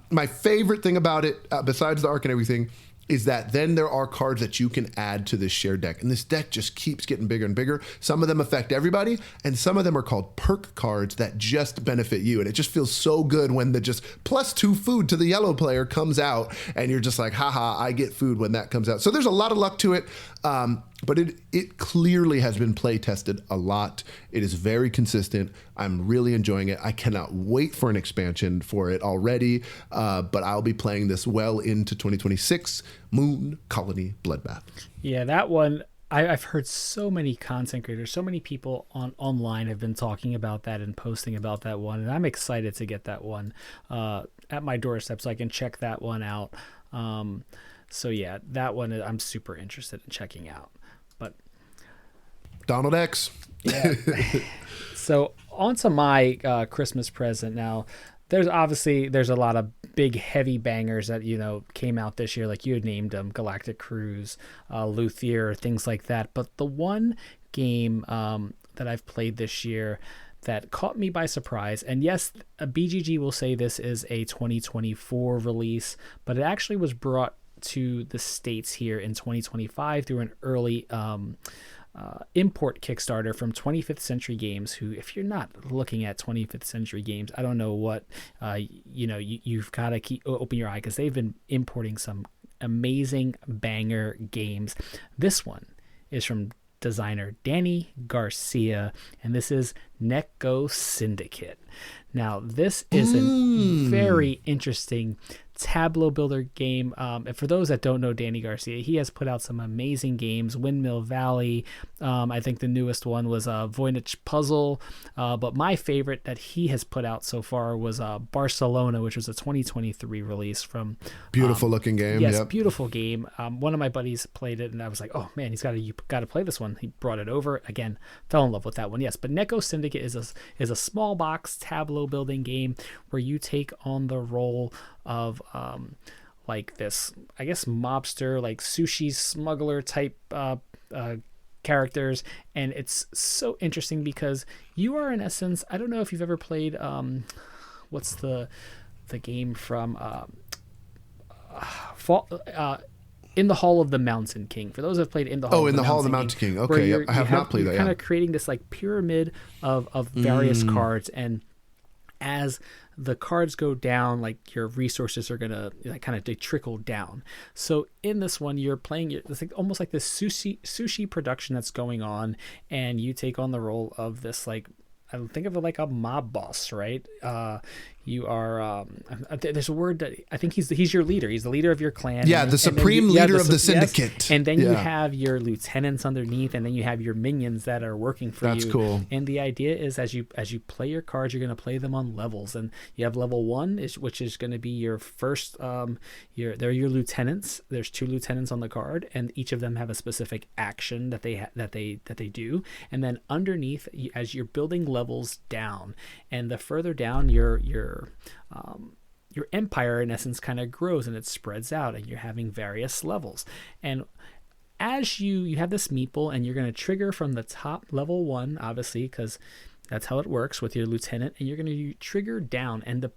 my favorite thing about it, besides the arc and everything, is that then there are cards that you can add to this shared deck. And this deck just keeps getting bigger and bigger. Some of them affect everybody, and some of them are called perk cards that just benefit you. And it just feels so good when the just +2 food to the yellow player comes out, and you're just like, haha, I get food when that comes out. So there's a lot of luck to it. But it clearly has been play tested a lot. It is very consistent. I'm really enjoying it. I cannot wait for an expansion for it already. But I'll be playing this well into 2026. Moon Colony Bloodbath. Yeah, that one, I've heard so many content creators, so many people online have been talking about that and posting about that one. And I'm excited to get that one at my doorstep so I can check that one out. So yeah, that one I'm super interested in checking out. But Donald X. Yeah. So on to my Christmas present now. There's a lot of big heavy bangers that came out this year, like you had named them, Galactic Cruise, Luthier, things like that. But the one game that I've played this year that caught me by surprise, and yes, BGG will say this is a 2024 release, but it actually was brought to the States here in 2025 through an early import Kickstarter from 25th Century Games, who, if you're not looking at 25th Century Games, I don't know what, you've got to open your eye, because they've been importing some amazing banger games. This one is from designer Danny Garcia, and this is Neko Syndicate. Now, this is a very interesting tableau builder game. And for those that don't know Danny Garcia, he has put out some amazing games. Windmill Valley. I think the newest one was Voynich Puzzle. But my favorite that he has put out so far was Barcelona, which was a 2023 release from... Beautiful looking game. Yes, beautiful game. One of my buddies played it, and I was like, oh man, you got to play this one. He brought it over. Again, fell in love with that one. Yes, but Neko Syndicate is a small box tableau building game where you take on the role of like this, I guess, mobster, like sushi smuggler type characters. And it's so interesting because you are, in essence, I don't know if you've ever played what's the game from In the Hall of the Mountain King. For those who have played In the Hall of the Mountain King. Oh, In the Hall of the Mountain King. Okay, I have not played that. You're kind of creating this like pyramid of various cards, and as the cards go down, like your resources are gonna kind of trickle down. So in this one, you're playing it's like almost like this sushi production that's going on, and you take on the role of this, like, I think of it like a mob boss, right? You are there's a word that I think he's your leader. He's the leader of your clan. Yeah, the supreme leader of the syndicate. Yes. And then you have your lieutenants underneath, and then you have your minions that are working for you. That's cool. And the idea is as you play your cards, you're going to play them on levels. And you have level 1, which is going to be your first. They're your lieutenants. There's 2 lieutenants on the card, and each of them have a specific action that they do. And then underneath, as you're building levels down, and the further down your empire, in essence, kind of grows and it spreads out, and you're having various levels. And as you have this meeple, and you're going to trigger from the top level 1, obviously, because that's how it works with your lieutenant, and you're going to trigger down, and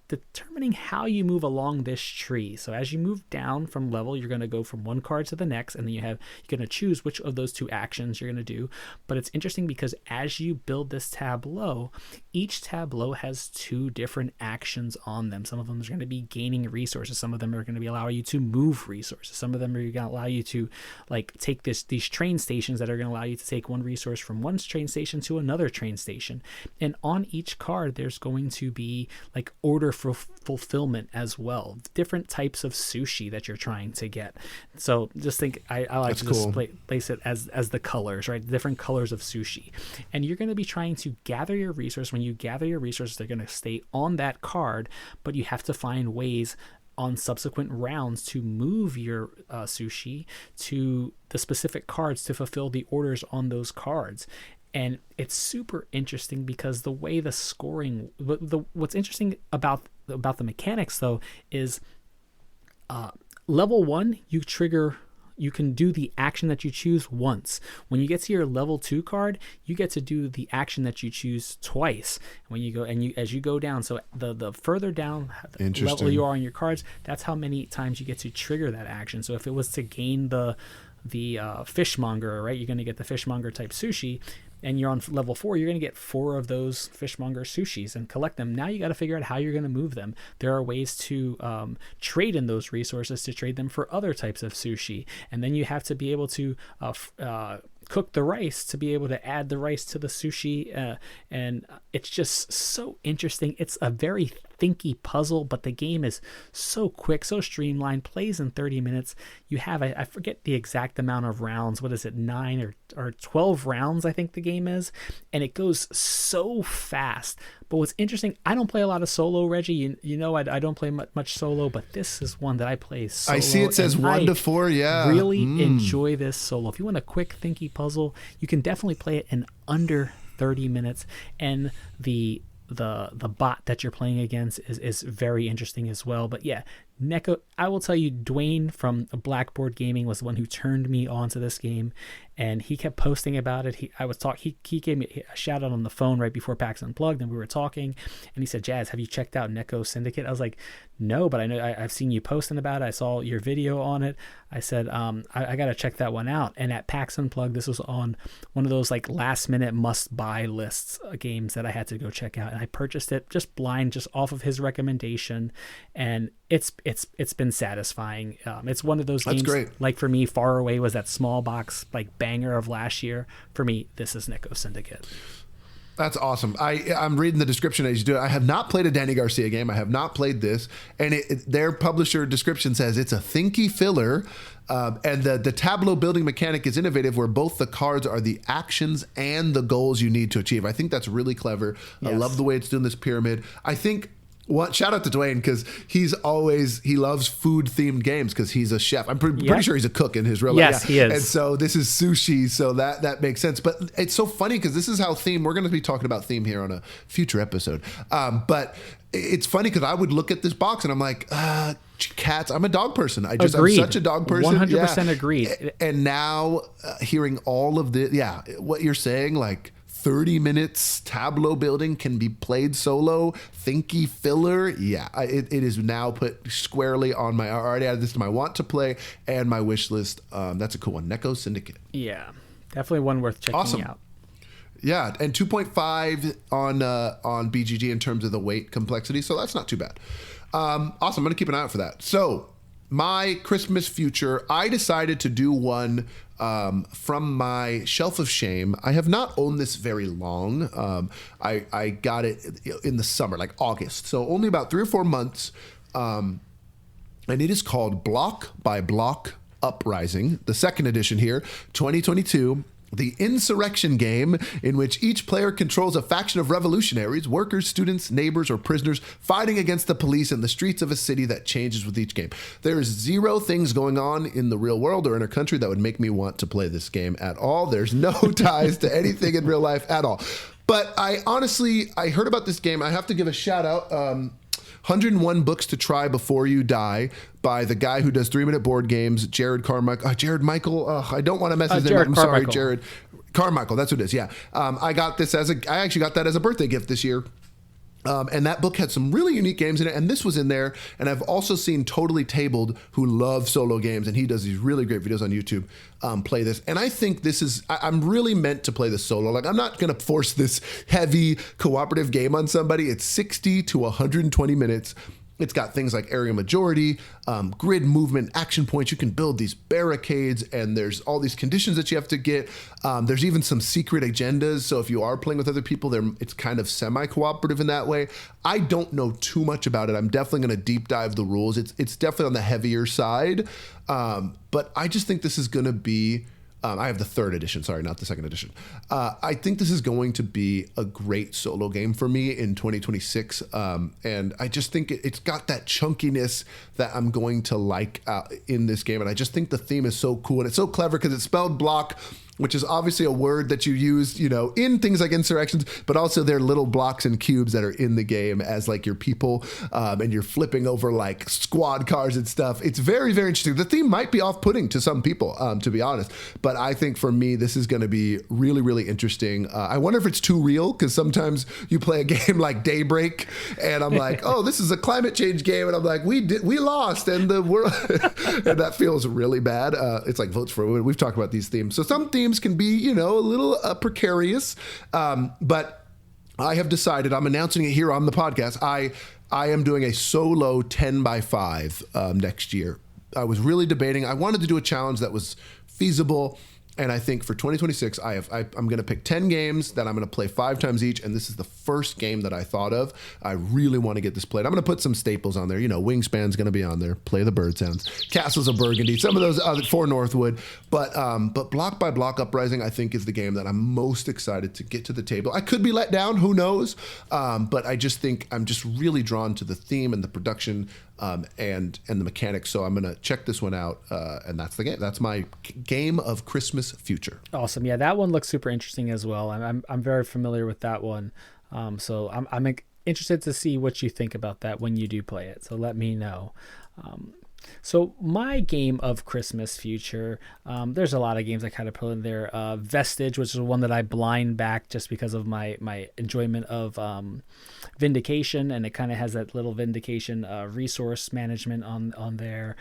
determining how you move along this tree. So as you move down from level, you're going to go from one card to the next, and then you're going to choose which of those 2 actions you're going to do. But it's interesting because as you build this tableau, each tableau has 2 different actions on them. Some of them are going to be gaining resources. Some of them are going to be allowing you to move resources. Some of them are going to allow you to like take these train stations that are going to allow you to take one resource from one train station to another train station. And on each card, there's going to be like order for fulfillment as well, different types of sushi that you're trying to get. So just think, I like to just place it as the colors, right? Different colors of sushi. And you're going to be trying to gather your resource. When you gather your resources, they're going to stay on that card, but you have to find ways on subsequent rounds to move your sushi to the specific cards to fulfill the orders on those cards. And it's super interesting because the way the scoring, what's interesting about the mechanics though is level 1, you can do the action that you choose once. When you get to your level 2 card, you get to do the action that you choose twice. When you go as you go down, so the further down level you are on your cards, that's how many times you get to trigger that action. So if it was to gain the fishmonger, right, you're going to get the fishmonger type sushi, and you're on level 4, you're going to get 4 of those fishmonger sushis and collect them. Now you got to figure out how you're going to move them. There are ways to trade in those resources, to trade them for other types of sushi. And then you have to be able to cook the rice to be able to add the rice to the sushi. And it's just so interesting. It's a very thinky puzzle, but the game is so quick, so streamlined, plays in 30 minutes. You have, I forget the exact amount of rounds. What is it, 9 or 12 rounds, I think the game is. And it goes so fast. But what's interesting, I don't play a lot of solo, Reggie. You know, I don't play much solo, but this is one that I play solo. I see it says 1 to 4, yeah. Really enjoy this solo. If you want a quick, thinky puzzle, you can definitely play it in under 30 minutes. And the bot that you're playing against is very interesting as well. But yeah, Neko, I will tell you, Dwayne from Blackboard Gaming was the one who turned me on to this game, and he kept posting about it. He gave me a shout out on the phone right before PAX Unplugged, and we were talking, and he said, "Jazz, have you checked out Neko Syndicate?" I was like, "No, but I know I've seen you posting about it. I saw your video on it." I said, I got to check that one out. And at PAX Unplugged, this was on one of those like last minute must buy lists games that I had to go check out, and I purchased it just blind, just off of his recommendation, and it's been satisfying. It's one of those games. That's great. Like for me, Far Away was that small box like banger of last year. For me, this is Neko Syndicate. That's awesome. I'm reading the description as you do it. I have not played a Danny Garcia game. I have not played this. And their publisher description says it's a thinky filler. And the tableau building mechanic is innovative, where both the cards are the actions and the goals you need to achieve. I think that's really clever. Yes. I love the way it's doing this pyramid. I think... shout out to Dwayne, because he loves food themed games because he's a chef. I'm pretty sure he's a cook in his real life. Yes, he is. And so this is sushi, so that makes sense. But it's so funny because this is how theme. We're going to be talking about theme here on a future episode. But it's funny because I would look at this box and I'm like, cats. I'm a dog person. I'm such a dog person. 100% agreed. And now hearing all of this, what you're saying, like 30 minutes tableau building can be played solo, thinky filler. It is now put squarely on I already added this to my want to play and my wish list. That's a cool one. Neko Syndicate. Yeah, definitely one worth checking out. Yeah, and 2.5 on BGG in terms of the weight complexity, so that's not too bad. Awesome, I'm going to keep an eye out for that. So my Christmas future, I decided to do one from my shelf of shame. I have not owned this very long. I got it in the summer, like August, so only about 3 or 4 months. And it is called Block by Block Uprising, the second edition here, 2022. The insurrection game, in which each player controls a faction of revolutionaries, workers, students, neighbors, or prisoners fighting against the police in the streets of a city that changes with each game. There is 0 things going on in the real world or in our country that would make me want to play this game at all. There's no ties to anything in real life at all. But I heard about this game. I have to give a shout out. 101 Books to Try Before You Die by the guy who does 3 Minute Board Games, Jared Carmichael. Jared Michael. I don't want to mess his name up. I'm sorry, Jared Carmichael. That's what it is. Yeah. I got this I actually got that as a birthday gift this year. And that book had some really unique games in it, and this was in there. And I've also seen Totally Tabled, who loves solo games, and he does these really great videos on YouTube, play this. And I think I'm really meant to play this solo. Like, I'm not going to force this heavy cooperative game on somebody. It's 60 to 120 minutes. It's got things like area majority, grid movement, action points. You can build these barricades, and there's all these conditions that you have to get. There's even some secret agendas. So if you are playing with other people, it's kind of semi-cooperative in that way. I don't know too much about it. I'm definitely going to deep dive the rules. It's definitely on the heavier side. But I just think this is going to be... I have the 3rd edition, sorry, not the 2nd edition. I think this is going to be a great solo game for me in 2026. And I just think it's got that chunkiness that I'm going to like in this game. And I just think the theme is so cool. And it's so clever because it's spelled block, which is obviously a word that you use, in things like insurrections, but also they're little blocks and cubes that are in the game as like your people, and you're flipping over like squad cars and stuff. It's very, very interesting. The theme might be off-putting to some people, to be honest, but I think for me, this is going to be really, really interesting. I wonder if it's too real, because sometimes you play a game like Daybreak, and I'm like, oh, this is a climate change game, and I'm like, we lost, and the world, and that feels really bad. It's like Votes for Women. We've talked about these themes. So some themes can be, a little precarious, but I have decided, I'm announcing it here on the podcast, I am doing a solo 10 by 5 next year. I was really debating. I wanted to do a challenge that was feasible. And I think for 2026, I'm going to pick 10 games that I'm going to play 5 times each. And this is the first game that I thought of. I really want to get this played. I'm going to put some staples on there. Wingspan's going to be on there. Play the Bird Sounds. Castles of Burgundy. Some of those other for Northwood. But Block by Block Uprising, I think, is the game that I'm most excited to get to the table. I could be let down. Who knows? But I just think I'm just really drawn to the theme and the production and the mechanics. So I'm going to check this one out. And that's the game. That's my game of Christmas future. Awesome. Yeah, that one looks super interesting as well. I'm very familiar with that one. So I'm interested to see what you think about that when you do play it. So let me know. So my game of Christmas future, there's a lot of games I kind of put in there. Vestige, which is one that I blind back just because of my enjoyment of Vindication, and it kind of has that little Vindication resource management on there.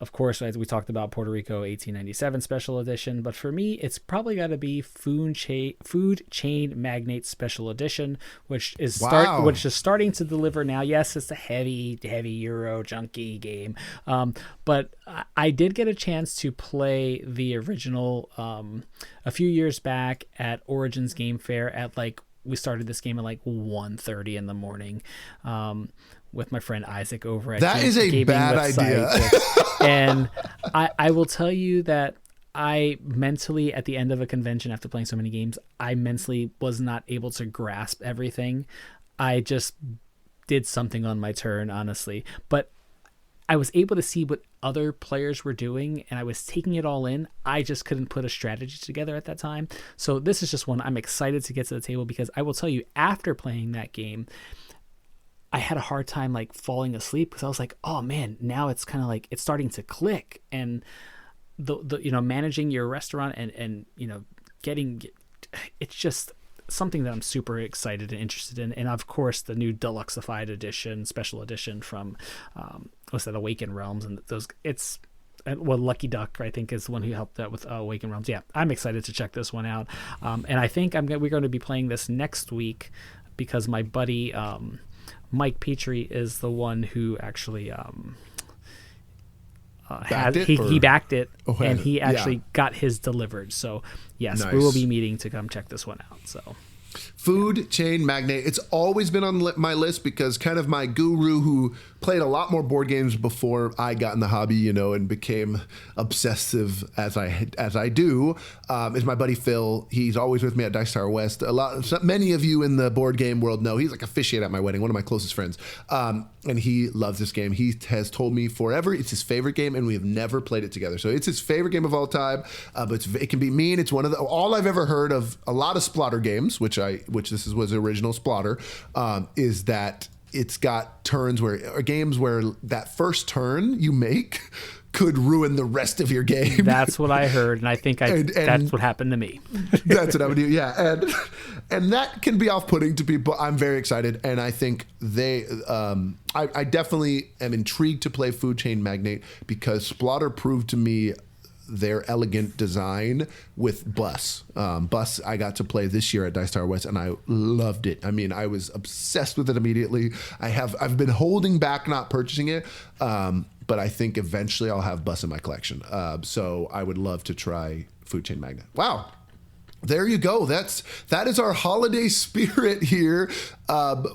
of course, as we talked about, Puerto Rico 1897 Special Edition. But for me, it's probably got to be Food Chain Magnate Special Edition, which is starting to deliver now. Yes, it's a heavy Euro junky game, but I did get a chance to play the original a few years back at Origins Game Fair at we started this game at 1:30 in the morning. With my friend Isaac over at that is a bad idea. And I will tell you that I mentally, at the end of a convention after playing so many games, I mentally was not able to grasp everything. I just did something on my turn, honestly. But I was able to see what other players were doing, and I was taking it all in. I just couldn't put a strategy together at that time. So this is just one I'm excited to get to the table, because I will tell you, after playing that game, I had a hard time falling asleep, because I was like, oh man, now it's kind of it's starting to click, and the managing your restaurant and getting, it's just something that I'm super excited and interested in. And of course the new deluxeified edition, special edition from what's that, Awaken Realms, and those, it's Lucky Duck, I think, is the one who helped out with Awaken Realms. Yeah, I'm excited to check this one out, and I think we're going to be playing this next week, because my buddy Mike Petrie is the one who actually he backed it, and he actually got his delivered. So yes, nice. We will be meeting to come check this one out. So Food Chain Magnate, it's always been on my list, because kind of my guru, who played a lot more board games before I got in the hobby, and became obsessive as I do, is my buddy Phil. He's always with me at Dice Tower West. Many of you in the board game world know he's officiate at my wedding, one of my closest friends, and he loves this game. He has told me forever it's his favorite game, and we have never played it together. So it's his favorite game of all time, but it can be mean. It's one of all I've ever heard of a lot of Splotter games, which was the original Splotter, is that it's got turns or games where that first turn you make could ruin the rest of your game. That's what I heard, and I think that's what happened to me. That's what I would do, yeah. And that can be off-putting to people. I'm very excited, and I think I definitely am intrigued to play Food Chain Magnate, because Splotter proved to me their elegant design with Bus. Bus I got to play this year at Dice Tower West, and I loved it. I mean, I was obsessed with it immediately. I've been holding back not purchasing it, but I think eventually I'll have Bus in my collection. So I would love to try Food Chain Magnate. Wow. There you go. That is our holiday spirit here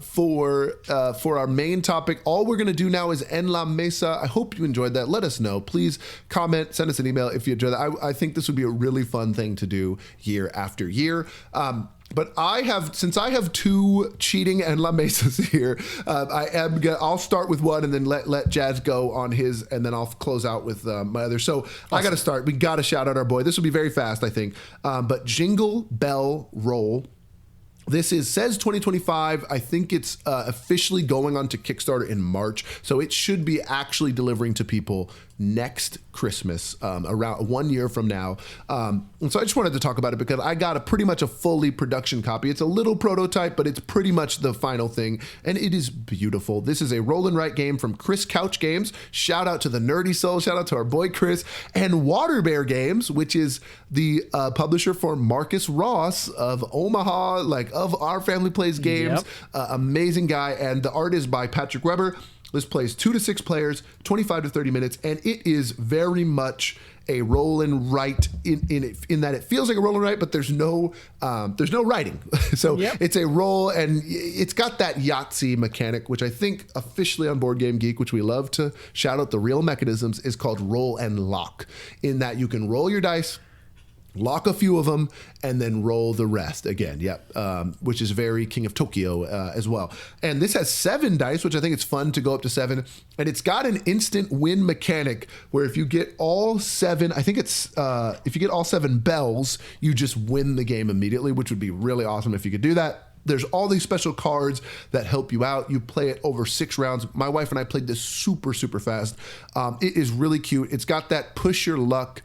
for our main topic. All we're going to do now is En La Mesa. I hope you enjoyed that. Let us know. Please comment, send us an email if you enjoyed that. I think this would be a really fun thing to do year after year. But since I have two cheating En La Mesas here, I'll start with one and then let Jazz go on his, and then I'll close out with my other. So awesome. I got to start. We got to shout out our boy. This will be very fast, I think. But Jingle Bell Roll. This says 2025. I think it's officially going on to Kickstarter in March. So it should be actually delivering to people next Christmas, around 1 year from now. And so I just wanted to talk about it, because I got pretty much a fully production copy. It's a little prototype, but it's pretty much the final thing. And it is beautiful. This is a roll and write game from Kris Couch Games. Shout out to the Nerdy Soul. Shout out to our boy Kris. And Water Bear Games, which is the publisher for Marcus Ross of Omaha, of Our Family Plays Games. Yep. Amazing guy. And the art is by Patrick Weber. This plays 2 to 6 players, 25 to 30 minutes, and it is very much a roll and write in that it feels like a roll and write, but there's no writing. So yep. It's a roll, and it's got that Yahtzee mechanic, which I think officially on Board Game Geek, which we love to shout out the real mechanisms, is called roll and lock, in that you can roll your dice, lock a few of them, and then roll the rest again. Yep. Which is very King of Tokyo as well. And this has 7 dice, which I think it's fun to go up to 7. And it's got an instant win mechanic where if you get all 7, I think it's if you get all 7 bells, you just win the game immediately, which would be really awesome if you could do that. There's all these special cards that help you out. You play it over 6 rounds. My wife and I played this super, super fast. It is really cute. It's got that push your luck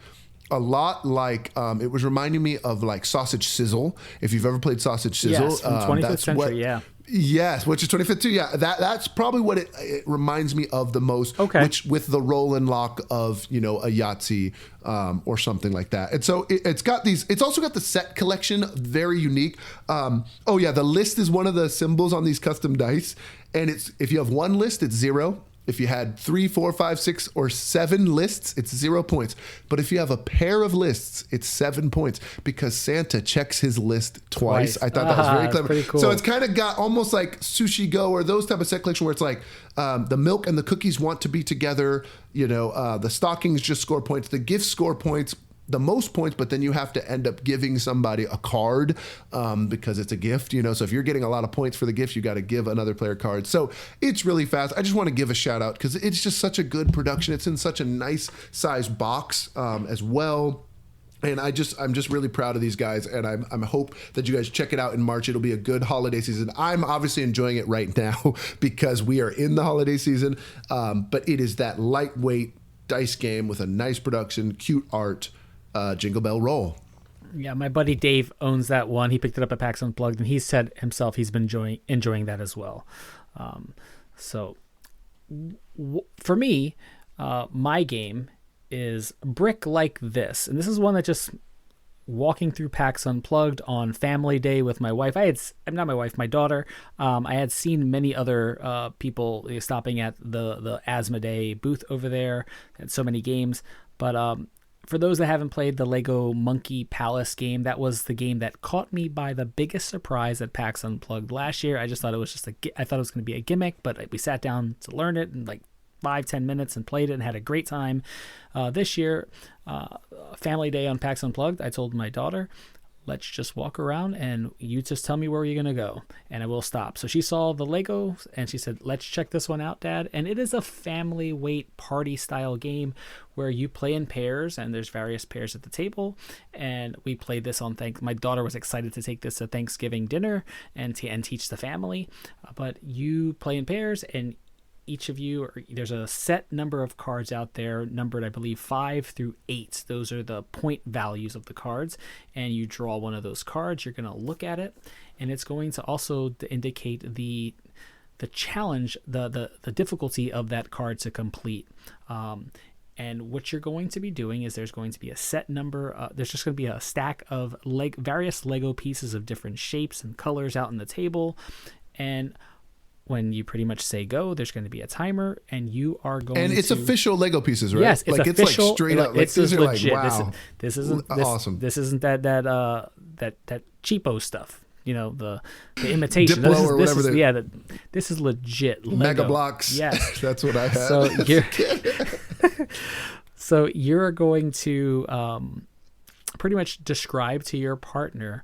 a lot like it was reminding me of like Sausage Sizzle. If you've ever played Sausage Sizzle, yes, from 25th century, yeah. Yes, which is 25th too. Yeah, that's probably what it reminds me of the most. Okay. Which with the roll and lock of a Yahtzee or something like that. And so it's got these. It's also got the set collection, very unique. Oh yeah, the list is one of the symbols on these custom dice, and it's if you have one list, it's 0. If you had 3, 4, 5, 6, or 7 lists, it's 0 points. But if you have a pair of lists, it's 7 points because Santa checks his list twice. I thought that was very clever. Pretty cool. So it's kind of got almost like Sushi Go or those type of set collection where it's like the milk and the cookies want to be together. The stockings just score points. The gifts score points. The most points, but then you have to end up giving somebody a card because it's a gift, So if you're getting a lot of points for the gift, you got to give another player cards. So it's really fast. I just want to give a shout out because it's just such a good production. It's in such a nice size box as well. And I'm just really proud of these guys, and I'm hope that you guys check it out in March. It'll be a good holiday season. I'm obviously enjoying it right now because we are in the holiday season, but it is that lightweight dice game with a nice production, cute art. Jingle Bell Roll. Yeah, my buddy Dave owns that one. He picked it up at PAX Unplugged, and he said himself he's been enjoying that as well. For me, my game is Brick Like This, and this is one that just walking through PAX Unplugged on Family Day with my wife. My daughter. I had seen many other people stopping at the Asmodee booth over there. Had so many games, but for those that haven't played the Lego Monkey Palace game, that was the game that caught me by the biggest surprise at PAX Unplugged last year. I just thought it was I thought it was going to be a gimmick, but we sat down to learn it in like 5-10 minutes and played it and had a great time. This year, Family Day on PAX Unplugged, I told my daughter, let's just walk around and you just tell me where you're going to go and I will stop. So she saw the Lego and she said, let's check this one out, Dad. And it is a family weight party style game where you play in pairs and there's various pairs at the table. And we played this on my daughter was excited to take this to Thanksgiving dinner and teach the family. But you play in pairs and each of you, there's a set number of cards out there, numbered, I believe, 5 through 8. Those are the point values of the cards. And you draw one of those cards. You're going to look at it. And it's going to also indicate the challenge, the difficulty of that card to complete. And what you're going to be doing is there's going to be a set number. There's just going to be a stack of various Lego pieces of different shapes and colors out on the table. And when you pretty much say go, there's going to be a timer, and you are going. And it's official Lego pieces, right? Yes, it's official. It's like straight up. It's legit. Like, wow. This isn't awesome. This isn't that cheapo stuff. The imitation. Diplo or whatever. This is legit. Lego. Mega Blocks. Yes, that's what I had. So you're going to pretty much describe to your partner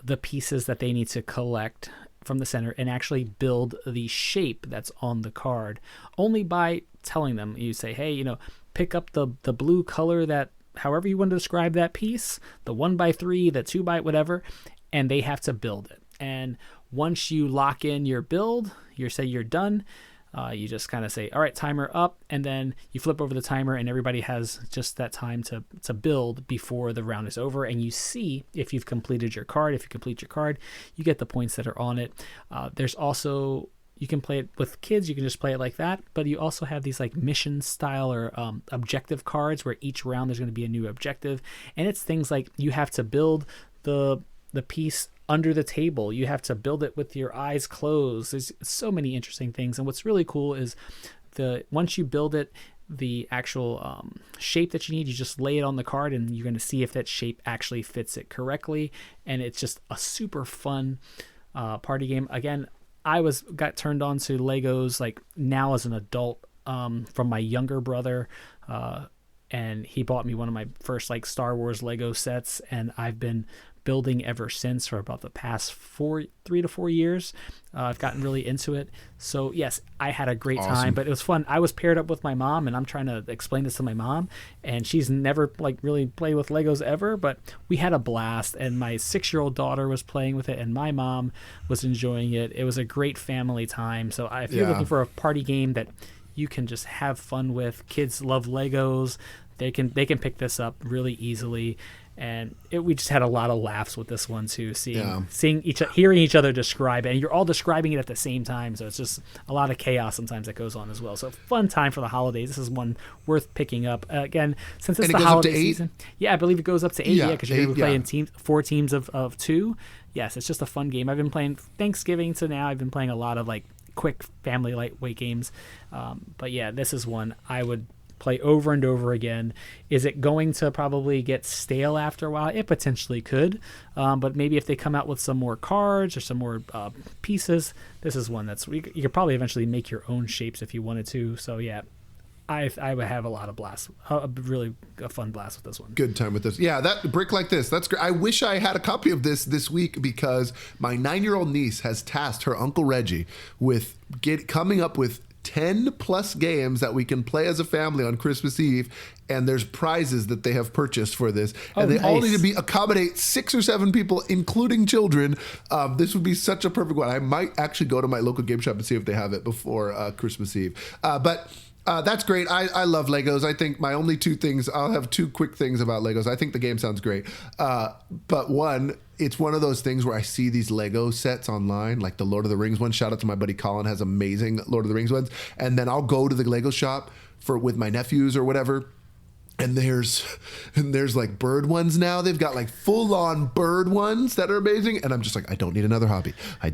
the pieces that they need to collect from the center and actually build the shape that's on the card only by telling them. You say, hey, pick up the blue color that however you want to describe that piece, the 1x3, the 2x whatever, and they have to build it. And once you lock in your build, you're done. You just kind of say, all right, timer up, and then you flip over the timer and everybody has just that time to build before the round is over. And you see if you've completed your card. If you complete your card, you get the points that are on it. There's also, you can play it with kids. You can just play it like that. But you also have these like mission style or objective cards where each round there's going to be a new objective. And it's things like you have to build the piece under the table. You have to build it with your eyes closed. There's so many interesting things. And what's really cool is once you build it, the actual shape that you need, you just lay it on the card and you're going to see if that shape actually fits it correctly. And it's just a super fun party game. Again, I got turned on to Legos like now as an adult from my younger brother. And he bought me one of my first like Star Wars Lego sets, and I've been building ever since for about the past 3 to 4 years. I've gotten really into it. So yes, I had a great time, but it was fun. I was paired up with my mom and I'm trying to explain this to my mom, and she's never like really played with Legos ever, but we had a blast, and my 6-year-old daughter was playing with it and my mom was enjoying it. It was a great family time. So if you're looking for a party game that you can just have fun with, kids love Legos, they can pick this up really easily. And we just had a lot of laughs with this one too, hearing each other describe it, and you're all describing it at the same time. So it's just a lot of chaos sometimes that goes on as well. So fun time for the holidays. This is one worth picking up. Again, since it's the holiday season, I believe it goes up to 8. Yeah, because you're going to be playing 4 teams of 2. Yes, it's just a fun game. I've been playing Thanksgiving to now. I've been playing a lot of like quick family lightweight games. But yeah, this is one I would play over and over again. Is it going to probably get stale after a while? It potentially could, but maybe if they come out with some more cards or some more pieces, this is one you could probably eventually make your own shapes if you wanted to. So yeah, I would have a lot of blast, really a fun blast with this one. Good time with this. Yeah, that brick like this, that's great. I wish I had a copy of this week, because my 9-year-old niece has tasked her Uncle Reggie with coming up with 10 plus games that we can play as a family on Christmas Eve, and there's prizes that they have purchased for this, and they all need to accommodate 6 or 7 people, including children. This would be such a perfect one. I might actually go to my local game shop and see if they have it before Christmas Eve. But that's great. I love Legos. I think my only 2 things, I'll have 2 quick things about Legos. I think the game sounds great. But one, it's one of those things where I see these Lego sets online, like the Lord of the Rings one. Shout out to my buddy Colin, has amazing Lord of the Rings ones. And then I'll go to the Lego shop with my nephews or whatever. And there's like bird ones now. They've got like full on bird ones that are amazing. And I'm just like, I don't need another hobby. I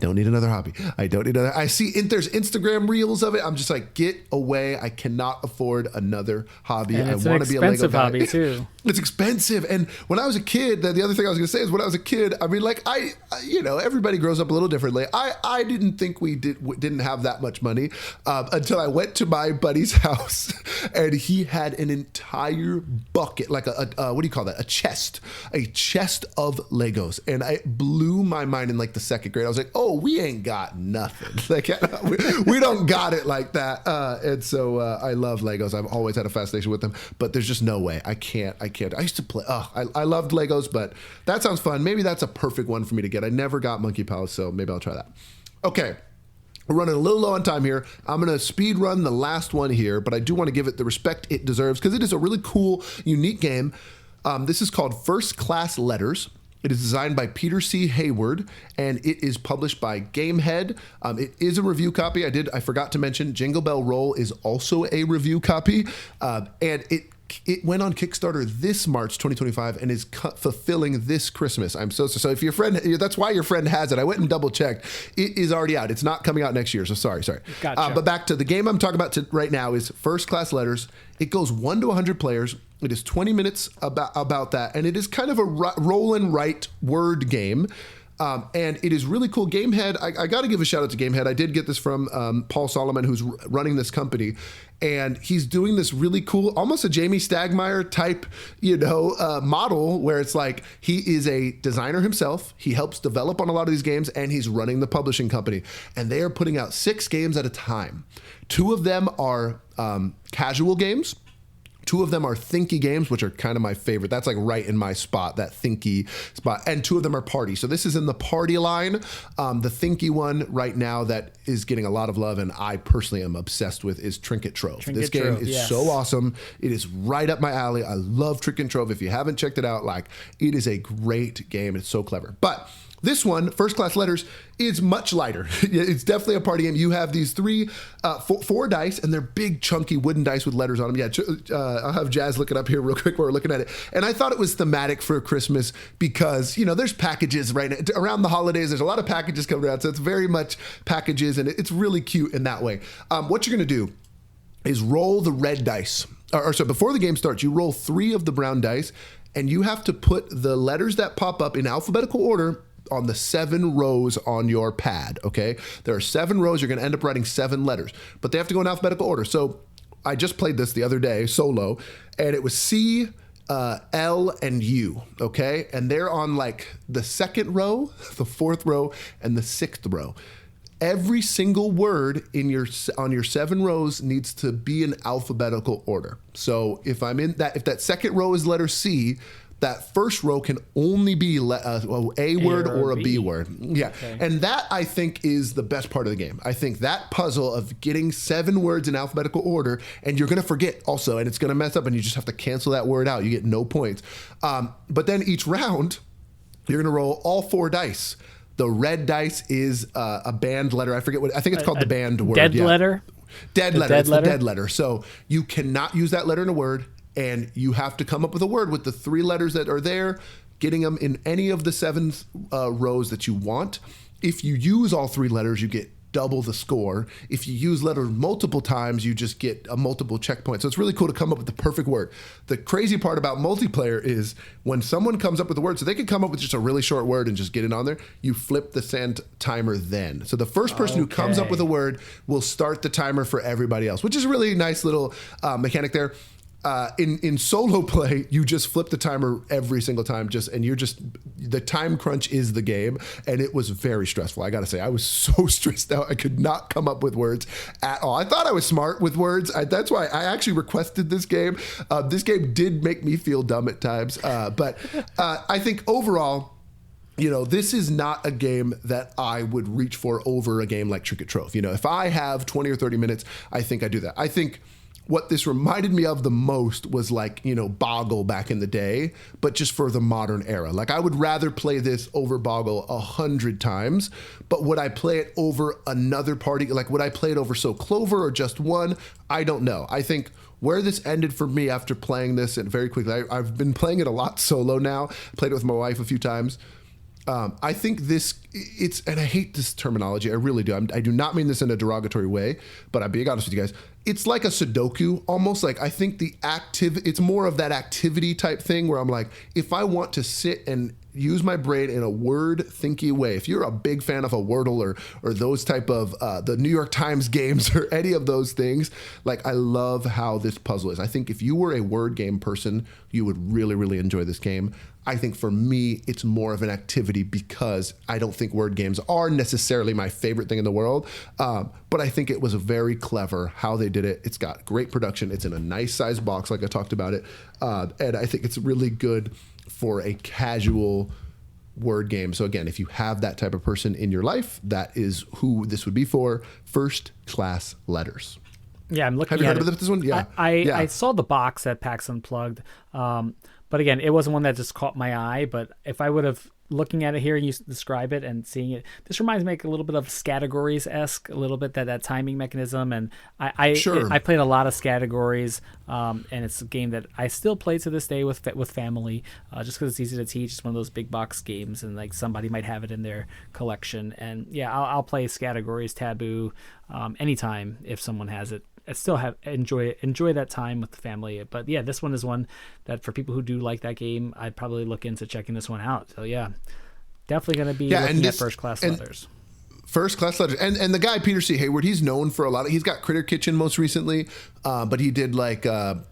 see there's Instagram reels of it. I'm just like, get away. I cannot afford another hobby. And it's I want to be a Lego guy. Hobby too. It's expensive. And when I was a kid, the other thing I was going to say is when I was a kid, I mean, like everybody grows up a little differently. I didn't think we didn't have that much money until I went to my buddy's house, and he had an entire bucket, like a what do you call that? A chest of Legos. And it blew my mind in like the 2nd grade. I was like, oh, we ain't got nothing. Like we don't got it like that. And so I love Legos. I've always had a fascination with them, but there's just no way. I can't. I used to play. I loved Legos, but that sounds fun. Maybe that's a perfect one for me to get. I never got Monkey Palace, so maybe I'll try that. Okay. We're running a little low on time here. I'm going to speed run the last one here, but I do want to give it the respect it deserves, because it is a really cool, unique game. This is called First Class Letters. It is designed by Peter C. Hayward, and it is published by Gamehead. It is a review copy. I forgot to mention Jingle Bell Roll is also a review copy, and it went on Kickstarter this March 2025 and is fulfilling this Christmas. I'm so if your friend, that's why your friend has it. I went and double checked. It is already out. It's not coming out next year. So sorry. Gotcha. But back to the game I'm talking about right now is First Class Letters. It goes 1 to 100 players. It is 20 minutes about that. And it is kind of a roll and write word game. And it is really cool. Gamehead, I got to give a shout out to Gamehead. I did get this from Paul Solomon, who's running this company. And he's doing this really cool, almost a Jamie Stagmeyer type, model, where it's like he is a designer himself. He helps develop on a lot of these games, and he's running the publishing company. And they are putting out 6 games at a time. 2 of them are casual games. 2 of them are thinky games, which are kind of my favorite. That's like right in my spot, that thinky spot. And 2 of them are party. So this is in the party line. The thinky one right now that is getting a lot of love, and I personally am obsessed with, is Trinket Trove. This game is so awesome. It is right up my alley. I love Trinket Trove. If you haven't checked it out, it is a great game. It's so clever. But this one, First Class Letters, is much lighter. It's definitely a party game. You have these 4 dice, and they're big, chunky wooden dice with letters on them. Yeah, I'll have Jazz look it up here real quick while we're looking at it. And I thought it was thematic for Christmas because, there's packages right now. Around the holidays, there's a lot of packages coming out, so it's very much packages, and it's really cute in that way. What you're going to do is roll the red dice. So before the game starts, you roll 3 of the brown dice, and you have to put the letters that pop up in alphabetical order on the 7 rows on your pad, okay? There are 7 rows. You're going to end up writing 7 letters, but they have to go in alphabetical order. So I just played this the other day solo, and it was C, L, and U, okay? And they're on like the 2nd row, the 4th row, and the 6th row. Every single word on your 7 rows needs to be in alphabetical order. So if that 2nd row is letter C, that first row can only be a word or a B word. Yeah. Okay. And that, I think, is the best part of the game. I think that puzzle of getting 7 words in alphabetical order, and you're going to forget also, and it's going to mess up, and you just have to cancel that word out. You get no points. But then each round, you're going to roll all 4 dice. The red dice is a banned letter. I forget what, I think it's called the banned word. Dead letter? Dead letter. It's the dead letter. So you cannot use that letter in a word. And you have to come up with a word with the 3 letters that are there, getting them in any of the 7 rows that you want. If you use all 3 letters, you get double the score. If you use letters multiple times, you just get a multiple checkpoint. So it's really cool to come up with the perfect word. The crazy part about multiplayer is when someone comes up with a word, so they can come up with just a really short word and just get it on there, you flip the send timer then. So the first person who comes up with a word will start the timer for everybody else, which is a really nice little mechanic there. In solo play, you just flip the timer every single time, and you're just, the time crunch is the game, and it was very stressful. I gotta say, I was so stressed out. I could not come up with words at all. I thought I was smart with words. That's why I actually requested this game. This game did make me feel dumb at times, but I think overall, this is not a game that I would reach for over a game like Trick or Trove. If I have 20 or 30 minutes, I think I do that. I think what this reminded me of the most was Boggle back in the day, but just for the modern era. Like, I would rather play this over Boggle 100 times, but would I play it over another party? Like, would I play it over So Clover or just one? I don't know. I think where this ended for me after playing this, and very quickly, I've been playing it a lot solo now, played it with my wife a few times. I think and I hate this terminology, I really do. I do not mean this in a derogatory way, but I'm being honest with you guys. It's like a Sudoku, almost. Like, I think it's more of that activity type thing where I'm like, if I want to sit and use my brain in a word thinky way, if you're a big fan of a Wordle or those type of the New York Times games or any of those things, like, I love how this puzzle is. I think if you were a word game person, you would really, really enjoy this game. I think for me, it's more of an activity because I don't think word games are necessarily my favorite thing in the world. But I think it was very clever how they did it. It's got great production. It's in a nice size box, like I talked about it. And I think it's really good for a casual word game. So again, if you have that type of person in your life, that is who this would be for. First Class Letters. Yeah, I'm looking at it. Have you heard of this one? Yeah. I saw the box at PAX Unplugged. But again, it wasn't one that just caught my eye. But if I would have, looking at it here and you describe it and seeing it, this reminds me like a little bit of Scattergories-esque, a little bit that timing mechanism. And I played a lot of Scattergories, and it's a game that I still play to this day with family, just because it's easy to teach. It's one of those big box games, and like somebody might have it in their collection. And yeah, I'll play Scattergories, Taboo, anytime if someone has it. I still enjoy that time with the family. But yeah, this one is one that for people who do like that game, I'd probably look into checking this one out. So yeah, definitely going to be looking at First Class Letters. First Class Letters. And the guy, Peter C. Hayward, he's known for he's got Critter Kitchen most recently, but he did like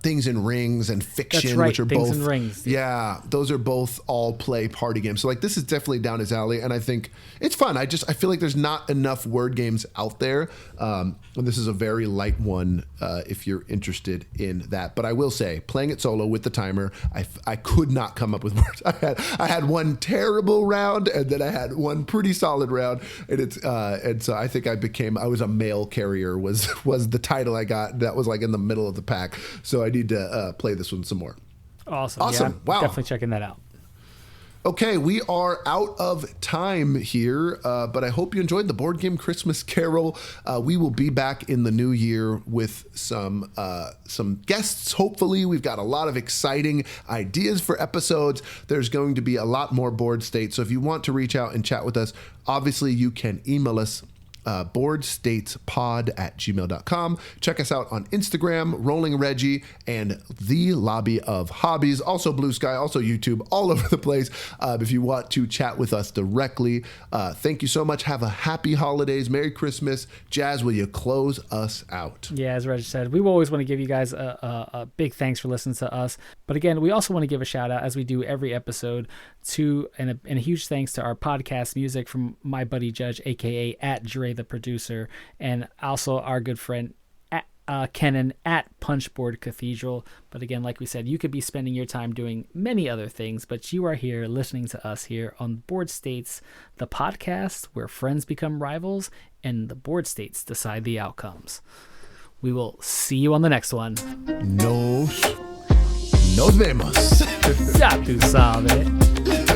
Things and Rings and Fiction, That's right, which are Things both. And Rings. Yeah, those are both all play party games. So like this is definitely down his alley, and I think it's fun. I feel like there's not enough word games out there, and this is a very light one if you're interested in that. But I will say, playing it solo with the timer, I could not come up with words. I had one terrible round, and then I had one pretty solid round, and so I think I was a mail carrier was the title I got. That was like in the middle of the pack. So I need to play this one some more. Awesome. Yeah, wow. Definitely checking that out. Okay, we are out of time here, but I hope you enjoyed the Board Game Christmas Carol. We will be back in the new year with some guests, hopefully. We've got a lot of exciting ideas for episodes. There's going to be a lot more board states, so if you want to reach out and chat with us, obviously you can email us boardstatespod@gmail.com. Check us out on Instagram, Rolling Reggie, and The Lobby of Hobbies. Also Blue Sky, also YouTube, all over the place. If you want to chat with us directly, thank you so much. Have a happy holidays. Merry Christmas. Jazz, will you close us out? Yeah, as Reggie said, we always want to give you guys a big thanks for listening to us. But again, we also want to give a shout out, as we do every episode, and a huge thanks to our podcast music from my buddy Judge, aka @Dre the producer, and also our good friend Kenan at Punchboard Cathedral. But again, like we said, you could be spending your time doing many other things, but you are here listening to us here on Board States, the podcast where friends become rivals and the board states decide the outcomes. We will see you on the next one. Nos vemos. Ya tú sabes.